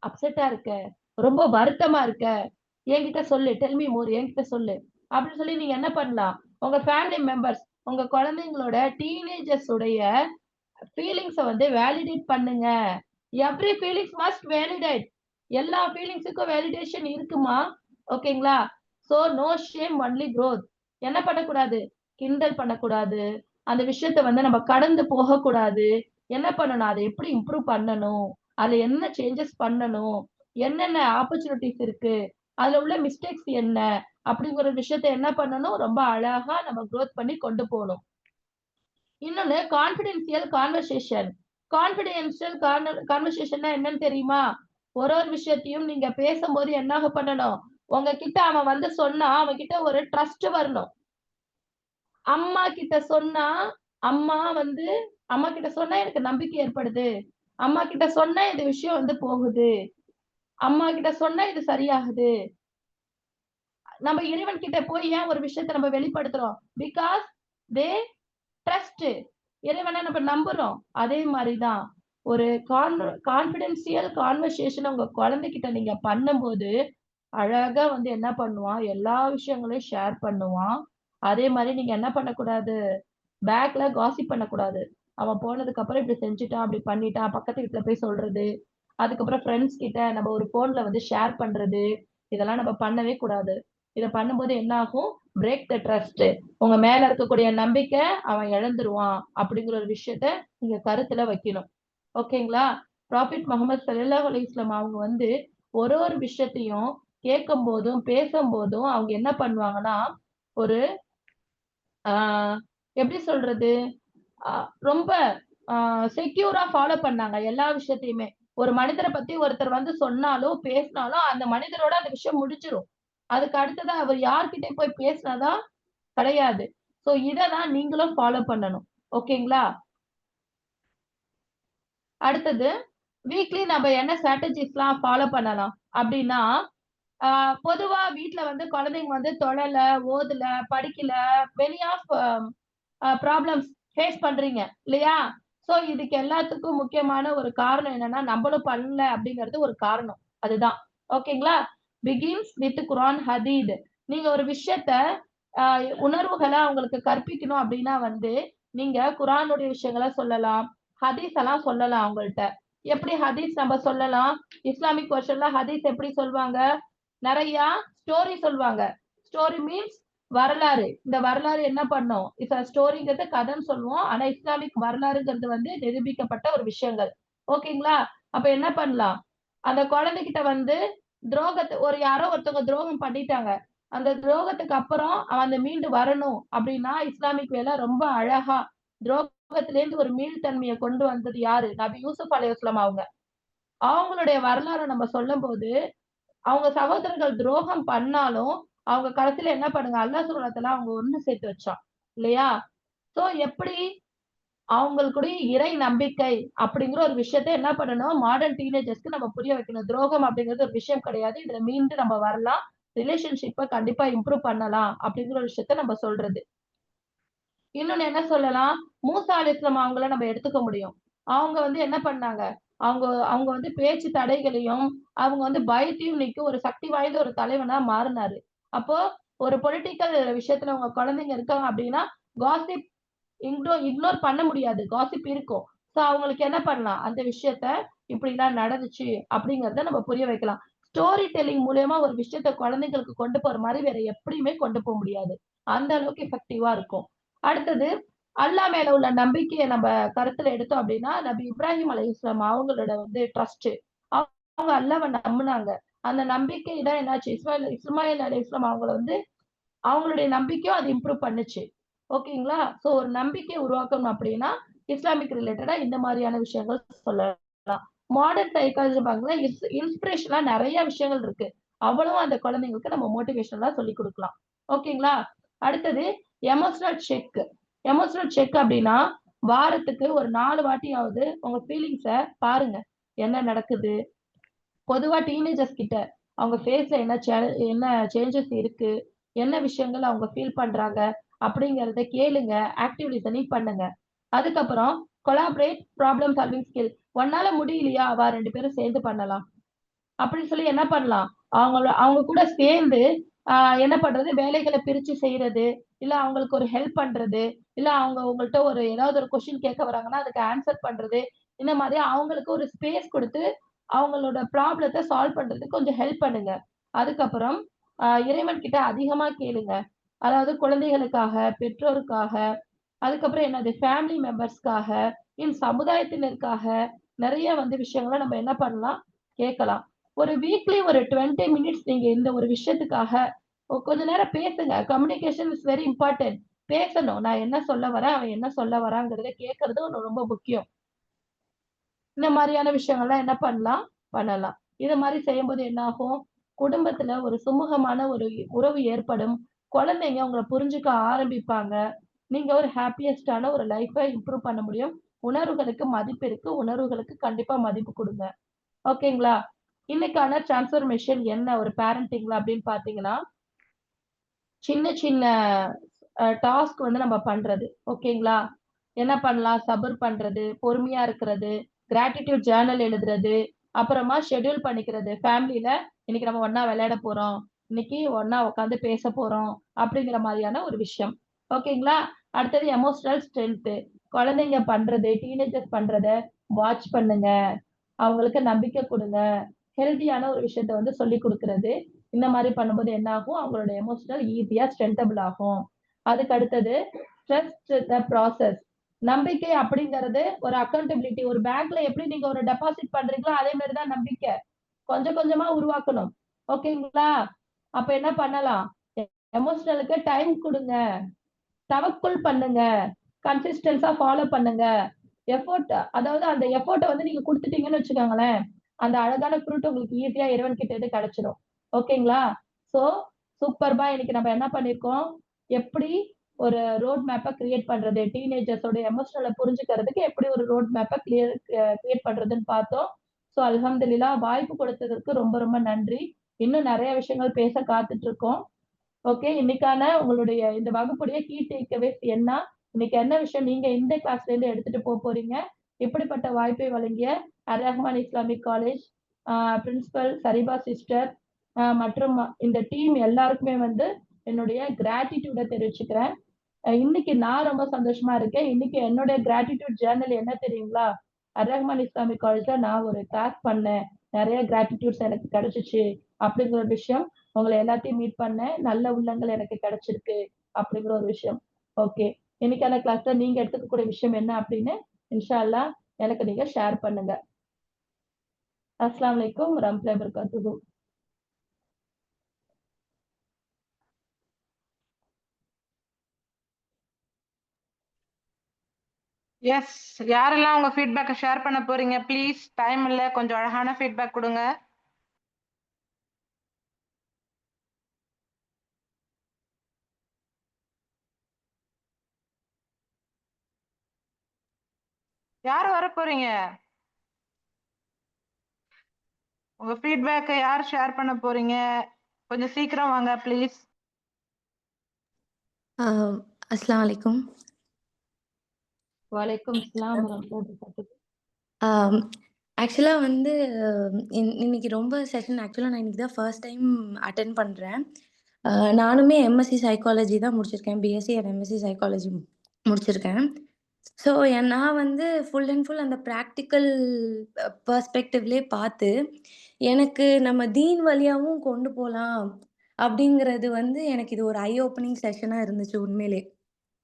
B: அப்செட்டா இருக்க. ரொம்ப வருத்தமா இருக்க. என்கிட்ட சொல்லு. Tell me more. என்கிட்ட சொல்லு. அப்படின்னு சொல்லி நீங்க என்ன பண்ணலாம், உங்க ஃபேமிலி மெம்பர்ஸ், உங்க குழந்தைங்களோட டீனேஜர்ஸ் உடைய ஃபீலிங்ஸ வந்து வேலிடேட் பண்ணுங்க. Every feelings must validate. எல்லா ஃபீலிங்ஸுக்கும் வேலிடேஷன் இருக்குமா? ஓகேங்களா? So no shame only growth. என்ன பண்ணக்கூடாது? கிண்டல் பண்ணக்கூடாது. அந்த விஷயத்த வந்து நம்ம கடந்து போகக்கூடாது. என்ன பண்ணணும்? அத எப்படி இம்ப்ரூவ் பண்ணணும்? அதுல என்ன சேஞ்சஸ் பண்ணணும்? என்னென்ன ஆப்பர்ச்சுனிட்டீஸ் இருக்கு? அதுல உள்ள மிஸ்டேக்ஸ் என்ன? அப்படிங்கிற விஷயத்த என்ன பண்ணணும்? ரொம்ப அழகா நம்ம குரோத் பண்ணி கொண்டு போணும். இன்னொன்னு கான்ஃபிடென்ஷியல் கான்வர்சேஷன். கான்ஃபிடென்ஷியல் கான்வர்சேஷன்னா என்னன்னு தெரியுமா? ஒரு விஷயத்தையும் நீங்க பேசும்போது என்ன பண்ணணும்? உங்ககிட்ட அவன் வந்து சொன்னா அவன்கிட்ட ஒரு ட்ரஸ்ட் வரணும். அம்மா கிட்ட சொன்னா அம்மா வந்து அம்மா கிட்ட சொன்னா எனக்கு நம்பிக்கை ஏற்படுது. அம்மா கிட்ட சொன்னா இந்த விஷயம் வந்து போகுது. அம்மா கிட்ட சொன்னா இது சரியாகுது. நம்ம இறைவன் கிட்ட போய் ஏன் ஒரு விஷயத்த நம்ம வெளிப்படுத்துறோம்? Because they trust. இறைவனை நம்ம நம்புறோம். அதே மாதிரிதான் ஒரு கான்பிடென்சியல் கான்வர்சேஷன் உங்க குழந்தைகிட்ட நீங்க பண்ணும்போது அழகா வந்து என்ன பண்ணுவான், எல்லா விஷயங்களையும் ஷேர் பண்ணுவான். அதே மாதிரி நீங்க என்ன பண்ணக்கூடாது, பேக்ல காசிப் பண்ணக்கூடாது. அவன் போனதுக்கு அப்புறம் இப்படி செஞ்சுட்டான், அப்படி பண்ணிட்டான், பக்கத்து வீட்டுல போய் சொல்றது, அதுக்கப்புறம் ஃப்ரெண்ட்ஸ் கிட்ட நம்ம ஒரு போன்ல வந்து ஷேர் பண்றது, இதெல்லாம் நம்ம பண்ணவே கூடாது. இத பண்ணும்போது என்ன ஆகும், பிரேக் த ட்ரஸ்ட். உங்க மேல இருக்கக்கூடிய நம்பிக்கை அவன் இழந்துருவான் அப்படிங்கிற ஒரு விஷயத்த நீங்க கருத்துல வைக்கணும். ஓகேங்களா? ப்ராஃபிட் முகமது ஸல்லல்லாஹு அலைஹி வஸல்லம் அவங்க வந்து ஒரு விஷயத்தையும் கேட்கும் போதும் பேசும் போதும் அவங்க என்ன பண்ணுவாங்கன்னா, ஒரு ஆஹ் எப்படி சொல்றது, ரொம்ப செக்யூரா ஃபாலோ பண்ணாங்க எல்லா விஷயத்தையுமே. ஒரு மனிதரை பத்தி ஒருத்தர் வந்து சொன்னாலும் பேசினாலும் அந்த மனிதரோட அந்த விஷயம் முடிஞ்சிரும். அதுக்கு அடுத்ததா அவர் யார்கிட்ட போய் பேசினாதான் கிடையாது. சோ இததான் நீங்களும் ஃபாலோ பண்ணணும். ஓகேங்களா? அடுத்தது வீக்லி நம்ம என்ன ஸ்ட்ராட்டஜிஸ்லாம் ஃபாலோ பண்ணலாம் அப்படின்னா, பொதுவா வீட்ல வந்து குழந்தைங்க வந்து தொழல, ஓதல, படிக்கல, மெனி ஆஃப் ப்ராப்ளம்ஸ் ஃபேஸ் பண்றீங்க இல்லையா? சோ இதுக்கு எல்லாத்துக்கும் முக்கியமான ஒரு காரணம் என்னன்னா, நம்மளும் பண்ணல அப்படிங்கிறது ஒரு காரணம். அதுதான். ஓகேங்களா? பிகின்ஸ் வித் குர்ஆன் ஹதீத். நீங்க ஒரு விஷயத்த உணர்வுகளா அவங்களுக்கு கற்பிக்கணும் அப்படின்னா வந்து, நீங்க குர்ஆனுடைய விஷயங்கள சொல்லலாம். ஹதீஸ் எல்லாம் சொல்லலாம் அவங்கள்ட்ட. எப்படி ஹதீஸ் நம்ம சொல்லலாம்? இஸ்லாமிக் வெர்ஷன்ல ஹதீஸ் எப்படி சொல்வாங்க? நிறைய ஸ்டோரி சொல்வாங்க. ஸ்டோரி மீன்ஸ் வரலாறு. இந்த வரலாறு என்ன பண்ணும்? இப்ப ஸ்டோரிங்கிறது கதைன்னு சொல்லுவோம். ஆனா இஸ்லாமிக் வரலாறுங்கிறது வந்து நிரூபிக்கப்பட்ட ஒரு விஷயங்கள். ஓகேங்களா? அப்ப என்ன பண்ணலாம்? அந்த குழந்தைகிட்ட வந்து யாரோ ஒருத்தவங்க துரோகம் பண்ணிட்டாங்க. அந்த துரோகத்துக்கு அப்புறம் அவன் அந்த மீண்டு வரணும் அப்படின்னா, இஸ்லாமிக் வேல ரொம்ப அழகா துரோகத்திலேருந்து ஒரு மீள்தன்மைய கொண்டு வந்தது யாரு? நபி யூசுப் அலைஹிஸ்ஸலாம் அவங்க. அவங்களுடைய வரலாற நம்ம சொல்லும்போது, அவங்க சகோதரர்கள் துரோகம் பண்ணாலும், அவங்க கடைசியில என்ன பண்ணுங்க, அல்லாஹ் சுப்ஹானஹு வ தஆலா அவங்க ஒண்ணு சேர்த்து வச்சான். இல்லையா? சோ எப்படி அவங்களுக்குடைய இறை நம்பிக்கை அப்படிங்கிற ஒரு விஷயத்த என்ன பண்ணணும், மாடர்ன் டீனேஜர்ஸ்க்கு நம்ம புரிய வைக்கணும். துரோகம் அப்படிங்கிறது ஒரு விஷயம் கிடையாது. இதுல மீண்டு நம்ம வரலாம். ரிலேஷன்ஷிப்ப கண்டிப்பா இம்ப்ரூவ் பண்ணலாம் அப்படிங்கிற ஒரு விஷயத்த நம்ம சொல்றது. இன்னொன்னு என்ன சொல்லலாம், மூசா அலைஹிஸ்ஸலாம் அவங்கள நம்ம எடுத்துக்க முடியும். அவங்க வந்து என்ன பண்ணாங்க, அவங்க அவங்க வந்து பேச்சு தடைகளையும், அவங்க வந்து பயத்தையும் நீக்கி ஒரு சக்தி வாய்ந்த ஒரு தலைவனா மாறுனாரு. அப்போ ஒரு பொலிட்டிக்கல் விஷயத்துல உங்க குழந்தைங்க இருக்காங்க அப்படின்னா, காசிப் இக்னோர் பண்ண முடியாது. காசிப் இருக்கும். சோ அவங்களுக்கு என்ன பண்ணலாம், அந்த விஷயத்த இப்படிலாம் நடந்துச்சு அப்படிங்கிறத நம்ம புரிய வைக்கலாம். ஸ்டோரி டெல்லிங் மூலியமா ஒரு விஷயத்த குழந்தைங்களுக்கு கொண்டு போற மாரி வேற எப்படியுமே கொண்டு போ முடியாது. அந்த அளவுக்கு எஃபெக்டிவா இருக்கும். அடுத்தது அல்லாஹ் மேல உள்ள நம்பிக்கைய நம்ம கருத்துல எடுத்தோம் அப்படின்னா, நபி இப்ராஹிம் அலைஹிஸ்ஸலாம் அவங்களோட வந்து ட்ரஸ்ட். அவங்க அல்லாஹ்வ நம்புனாங்க. அந்த நம்பிக்கை தான் என்னாச்சு, இஸ்மாயில் அலைஹிஸ்ஸலாம் அவங்கள வந்து அவங்களுடைய நம்பிக்கையும் அது இம்ப்ரூவ் பண்ணுச்சு. ஓகேங்களா? சோ ஒரு நம்பிக்கைய உருவாக்கணும் அப்படின்னா, இஸ்லாமிக் ரிலேட்டடா இந்த மாரியான விஷயங்கள் சொல்லலாம். மாடர்ன் சைக்காலஜி பாத்தீங்கன்னா, இன்ஸ்பிரேஷனலா நெறைய விஷயங்கள் இருக்கு. அவ்வளவும் அந்த குழந்தைங்களுக்கு நம்ம மோட்டிவேஷனலா சொல்லிக் குடுக்கலாம். ஓகேங்களா? அடுத்தது எமோஷனல் செக். எமோஷனல் செக் அப்படின்னா, வாரத்துக்கு ஒரு 4 வாட்டியாவது உங்க ஃபீலிங்ஸ பாருங்க. என்ன நடக்குது? பொதுவா டீனேஜர்ஸ் கிட்ட அவங்க ஃபேஸ்ல என்ன சேஞ்சஸ் இருக்கு? என்ன விஷயங்கள் அவங்க ஃபீல் பண்றாங்க? அப்படிங்கிறத கேளுங்க. ஆக்டிவ் லிசனிங் பண்ணுங்க. அதுக்கப்புறம் கொலாபரேட் ப்ராப்ளம் சால்விங் ஸ்கில். உன்னால முடியலையா? வா 2 பேரும் சேர்ந்து பண்ணலாம். அப்படின்னு சொல்லி என்ன பண்ணலாம்? அவங்க கூட சேர்ந்து என்ன பண்றது, வேலைகளை பிரிச்சு செய்யறது, இல்ல அவங்களுக்கு ஒரு ஹெல்ப் பண்றது, இல்ல அவங்க உங்கள்ட்ட ஒரு ஏதாவது ஒரு கொஸ்டின் கேட்க வராங்கன்னா அதுக்கு ஆன்சர் பண்றது. இந்த மாதிரி அவங்களுக்கு ஒரு ஸ்பேஸ் குடுத்து, அவங்களோட ப்ராப்ளத்த சால்வ் பண்றதுக்கு கொஞ்சம் ஹெல்ப் பண்ணுங்க. அதுக்கப்புறம் இறைவன் கிட்ட அதிகமா கேளுங்க. அதாவது குழந்தைகளுக்காக, பெற்றோருக்காக, அதுக்கப்புறம் என்னது ஃபேமிலி மெம்பர்ஸ்க்காக, சமுதாயத்தினருக்காக நெறைய வந்து விஷயங்கள நம்ம என்ன பண்ணலாம், கேட்கலாம். ஒரு வீக்லி ஒரு 20 மினிட்ஸ் நீங்க இந்த ஒரு விஷயத்துக்காக கொஞ்ச நேரம் பேசுங்க. Communication is very important. பேசணும். நான் என்ன சொல்ல வரேன், அவன் என்ன சொல்ல வராங்கிறத கேட்கறது ரொம்ப முக்கியம். இந்த மாரியான விஷயங்கள்லாம் என்ன பண்ணலாம்? பண்ணலாம். இது மாரி செய்யும்போது என்ன ஆகும்? குடும்பத்துல ஒரு சுமூகமான ஒரு உறவு ஏற்படும். குழந்தைங்க உங்கள புரிஞ்சுக்க ஆரம்பிப்பாங்க. நீங்க ஒரு ஹேப்பியஸ்டான ஒரு லைஃப இம்ப்ரூவ் பண்ண முடியும். உணர்வுகளுக்கு மதிப்பு இருக்கு. உணர்வுகளுக்கு கண்டிப்பா மதிப்பு குடுங்க. ஓகேங்களா? இன்னைக்கான டிரான்ஸ்ஃபர்மேஷன் என்ன ஒரு பேரண்டிங்ல அப்படின்னு பார்த்தீங்கன்னா, சின்ன சின்ன டாஸ்க் வந்து நம்ம பண்றது. ஓகேங்களா? என்ன பண்ணலாம்? சபர் பண்றது, பொறுமையா இருக்கிறது, கிராட்டிட்யூட் ஜர்னல் எழுதுறது, அப்புறமா ஷெட்யூல் பண்ணிக்கிறது. ஃபேமிலில இன்னைக்கு நம்ம ஒண்ணா விளையாட போறோம். இன்னைக்கு ஒண்ணா உட்கார்ந்து பேச போறோம். அப்படிங்கிற மாரியான ஒரு விஷயம். ஓகேங்களா? அடுத்தது எமோஷனல் ஸ்ட்ரென்த். குழந்தைங்க பண்றது, டீனேஜர்ஸ் பண்றத வாட்ச் பண்ணுங்க. அவங்களுக்கு நம்பிக்கை குடுங்க. ஹெல்தியான ஒரு விஷயத்த வந்து சொல்லிக் குடுக்குறது. இந்த மாரி பண்ணும்போது என்ன ஆகும்? அவங்களோட எமோஷனல் ஈஸியா ஸ்ட்ரென்தபிள் ஆகும். அதுக்கு அடுத்தது ட்ரஸ்ட் த ப்ராசஸ். நம்பிக்கை அப்படிங்கிறது ஒரு அக்கவுண்டபிலிட்டி. ஒரு பேங்க்ல எப்படி நீங்க ஒரு டெபாசிட் பண்றீங்களோ, அதே மாரி தான் நம்பிக்கை. கொஞ்சம் கொஞ்சமா உருவாக்கணும். ஓகேங்களா? அப்ப என்ன பண்ணலாம்? எமோஷனலுக்கு டைம் குடுங்க. தவக்குல் பண்ணுங்க. கன்சிஸ்டன்ஸா ஃபாலோ பண்ணுங்க. எஃபோர்ட் அதாவது அந்த எஃபோர்ட்ட வந்து நீங்க குடுத்துட்டீங்கன்னு வச்சுக்கோங்களேன், அந்த அழகான ஃப்ரூட் உங்களுக்கு ஈஸியா இறைவன் கிட்ட இருந்து கிடைச்சிடும். ஓகேங்களா? சோ சூப்பர்பா இன்னைக்கு நம்ம என்ன பண்ணியிருக்கோம்? எப்படி ஒரு ரோட் மேப்ப கிரியேட் பண்றது? டீனேஜர்ஸோட எமோஷனல புரிஞ்சுக்கிறதுக்கு எப்படி ஒரு ரோட் மேப்ப கிரியேட் பண்றதுன்னு பார்த்தோம். சோ அல்ஹம்துலில்லாஹ் வாய்ப்பு கொடுத்ததற்கு ரொம்ப ரொம்ப நன்றி. இன்னும் நெறைய விஷயங்கள் பேச காத்துட்டு இருக்கோம். ஓகே. இன்னைக்கான உங்களுடைய இந்த வகுப்புடைய கீ டேக் அவேஸ் என்ன? இன்னைக்கு என்ன விஷயம் நீங்க இந்த கிளாஸ்ல இருந்து எடுத்துட்டு போறீங்க? இப்படிப்பட்ட வாய்ப்பை வழங்கிய Ar Rahman Islamic college principal Sharifa sister மற்றும் இந்த டீம் எல்லாருக்குமே வந்து என்னுடைய கிராட்டிட்யூட தெரிவிச்சுக்கிறேன். இன்னைக்கு நான் ரொம்ப சந்தோஷமா இருக்கேன். இன்னைக்கு என்னுடைய கிராட்டிட்யூட் ஜர்னல் என்ன தெரியுங்களா? அர் ரஹ்மான் இஸ்லாமிக் காலேஜ்ல நான் ஒரு கிளாஸ் பண்ணேன். நெறைய கிராட்டிட்யூட்ஸ் எனக்கு கிடைச்சுச்சு. அப்படிங்கிற ஒரு விஷயம். உங்கள எல்லாத்தையும் மீட் பண்ணேன். நல்ல உள்ளங்கள் எனக்கு கிடைச்சிருக்கு. அப்படிங்கிற ஒரு விஷயம். ஓகே. இன்னைக்கான கிளாஸ்ல நீங்க எடுத்துக்கக்கூடிய விஷயம் என்ன அப்படின்னு இன்ஷா அல்லாஹ் எனக்கு நீங்க ஷேர் பண்ணுங்க. அஸ்ஸலாமு அலைக்கும் வரஹ்மத்துல்லாஹி வபரகாத்துஹு.
A: எஸ், யாரெல்லாம் உங்க ஃபீட்பேக்கை ஷேர் பண்ண போறீங்க? ப்ளீஸ், டைம் இல்ல, கொஞ்சம் அழகான ஃபீட்பேக் கொடுங்க. யார் வர போறீங்க? உங்க ஃபீட்பேக்கை யார் ஷேர் பண்ண போறீங்க? கொஞ்சம் சீக்கிரம் வாங்க ப்ளீஸ்.
D: அஸ்ஸலாமு அலைக்கும்.
B: வலைக்கும் அஸ்ஸலாம் வரஹ்மத்துல்லாஹி வபரகாத்துஹு.
D: ஆக்சுவலாக வந்து இன்னைக்கு ரொம்ப செஷன் ஆக்சுவலாக நான் இன்னைக்கு தான் ஃபர்ஸ்ட் டைம் அட்டென்ட் பண்ணுறேன். நானுமே எம்எஸ்சி சைக்காலஜி தான் முடிச்சிருக்கேன். பிஎஸ்சி அண்ட் எம்எஸ்சி சைக்காலஜி முடிச்சிருக்கேன். ஸோ நான் வந்து ஃபுல் அண்ட் ஃபுல் அந்த ப்ராக்டிக்கல் பெர்ஸ்பெக்டிவ்லேயே பார்த்து எனக்கு நம்ம தீன் வழியாகவும் கொண்டு போகலாம் அப்படிங்கிறது வந்து எனக்கு இது ஒரு ஐ ஓப்பனிங் செஷனாக இருந்துச்சு உண்மையிலே.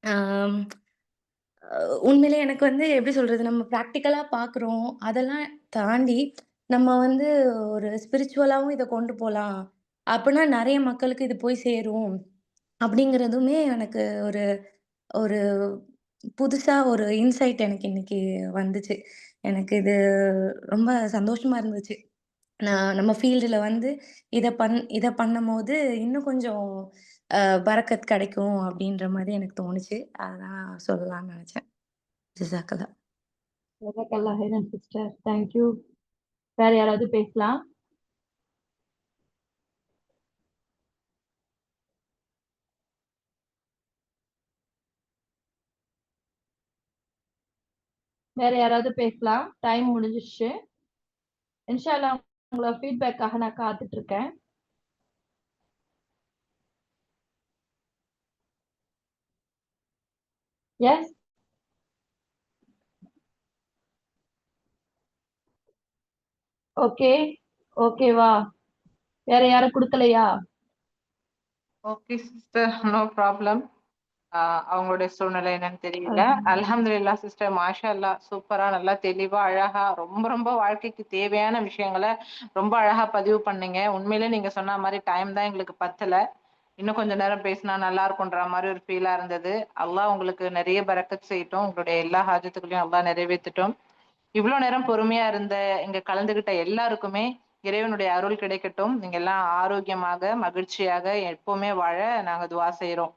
D: ஆம், உண்மையிலே எனக்கு வந்து எப்படி சொல்றது? நம்ம ப்ராக்டிகலா பார்க்குறோம். அதெல்லாம் தாண்டி நம்ம வந்து ஒரு ஸ்பிரிச்சுவலாவும் இத கொண்டு போலாம். அப்பன்னா நெறைய மக்களுக்கு இது போய் சேரும். அப்படிங்கிறதுமே எனக்கு ஒரு ஒரு புதுசா ஒரு இன்சைட் எனக்கு இன்னைக்கு வந்துச்சு. எனக்கு இது ரொம்ப சந்தோஷமா இருந்துச்சு. நம்ம ஃபீல்டுல வந்து இத பண்ணும்போது இன்னும் கொஞ்சம் பரக்கத் கிடைக்கும் அப்படின்ற மாரி எனக்கு தோணுச்சு. அதான் சொல்லலாம்னு நெனச்சேன். ஜஸாக்கல்லா.
B: ஜஸாக்கல்லாஹ் ஹைரன் சிஸ்டர். Thank you. வேற யாராவது பேசலாம்? வேற யாராவது பேசலாம்? டைம் முடிஞ்சிருச்சு. இன்ஷா அல்லாஹ் உங்களோட ஃபீட்பேக்காக நான் காத்துட்டு இருக்கேன். Yes. Okay. ஓகேவா? வேற யாரும் கொடுக்கலையா?
A: Okay sister, no problem. அவங்களுடைய சூழ்நிலை என்னன்னு தெரியல. அல்ஹம்துலில்லாஹ் சிஸ்டர், மாஷா அல்லாஹ், சூப்பரா, நல்லா தெளிவா, அழகா, ரொம்ப ரொம்ப வாழ்க்கைக்கு தேவையான விஷயங்களை ரொம்ப அழகா பதிவு பண்ணீங்க. உண்மையிலே நீங்க சொன்ன மாதிரி டைம் தான் எங்களுக்கு பத்தல. இன்னும் கொஞ்ச நேரம் பேசினா நல்லா இருக்கும்ன்ற மாதிரி ஒரு ஃபீலா இருந்தது. அல்லாஹ் உங்களுக்கு நிறைய பரக்கத் செய்யட்டும். உங்களுடைய எல்லா ஹாஜத்துக்களையும் அல்லாஹ் நிறைவேற்றட்டும். இவ்வளவு நேரம் பொறுமையா இருந்த இங்க கலந்துகிட்ட எல்லாருக்குமே இறைவனுடைய அருள் கிடைக்கட்டும். நீங்க எல்லாம் ஆரோக்கியமாக மகிழ்ச்சியாக எப்பவுமே வாழ நாங்க துவா செய்யறோம்.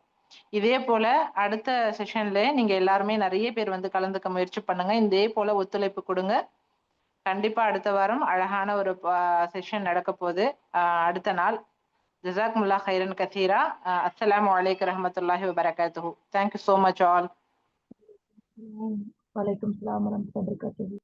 A: இதே போல அடுத்த செஷன்ல நீங்க எல்லாருமே நிறைய பேர் வந்து கலந்துக்க முயற்சி பண்ணுங்க. இதே போல ஒத்துழைப்பு கொடுங்க. கண்டிப்பா அடுத்த வாரம் அழகான ஒரு செஷன் நடக்க போகுது. அடுத்த நாள். ஜஸாக்குமுல்லாஹ் ஹைரன் கதீரா. அஸ்ஸலாமு அலைக்கும் ரஹ்மத்துல்லாஹி வபரகாத்துஹு. Thank you so much all.
B: வலைக்கும் ஸலாம் வரஹ்மத்துல்லாஹி வபரகாத்துஹு.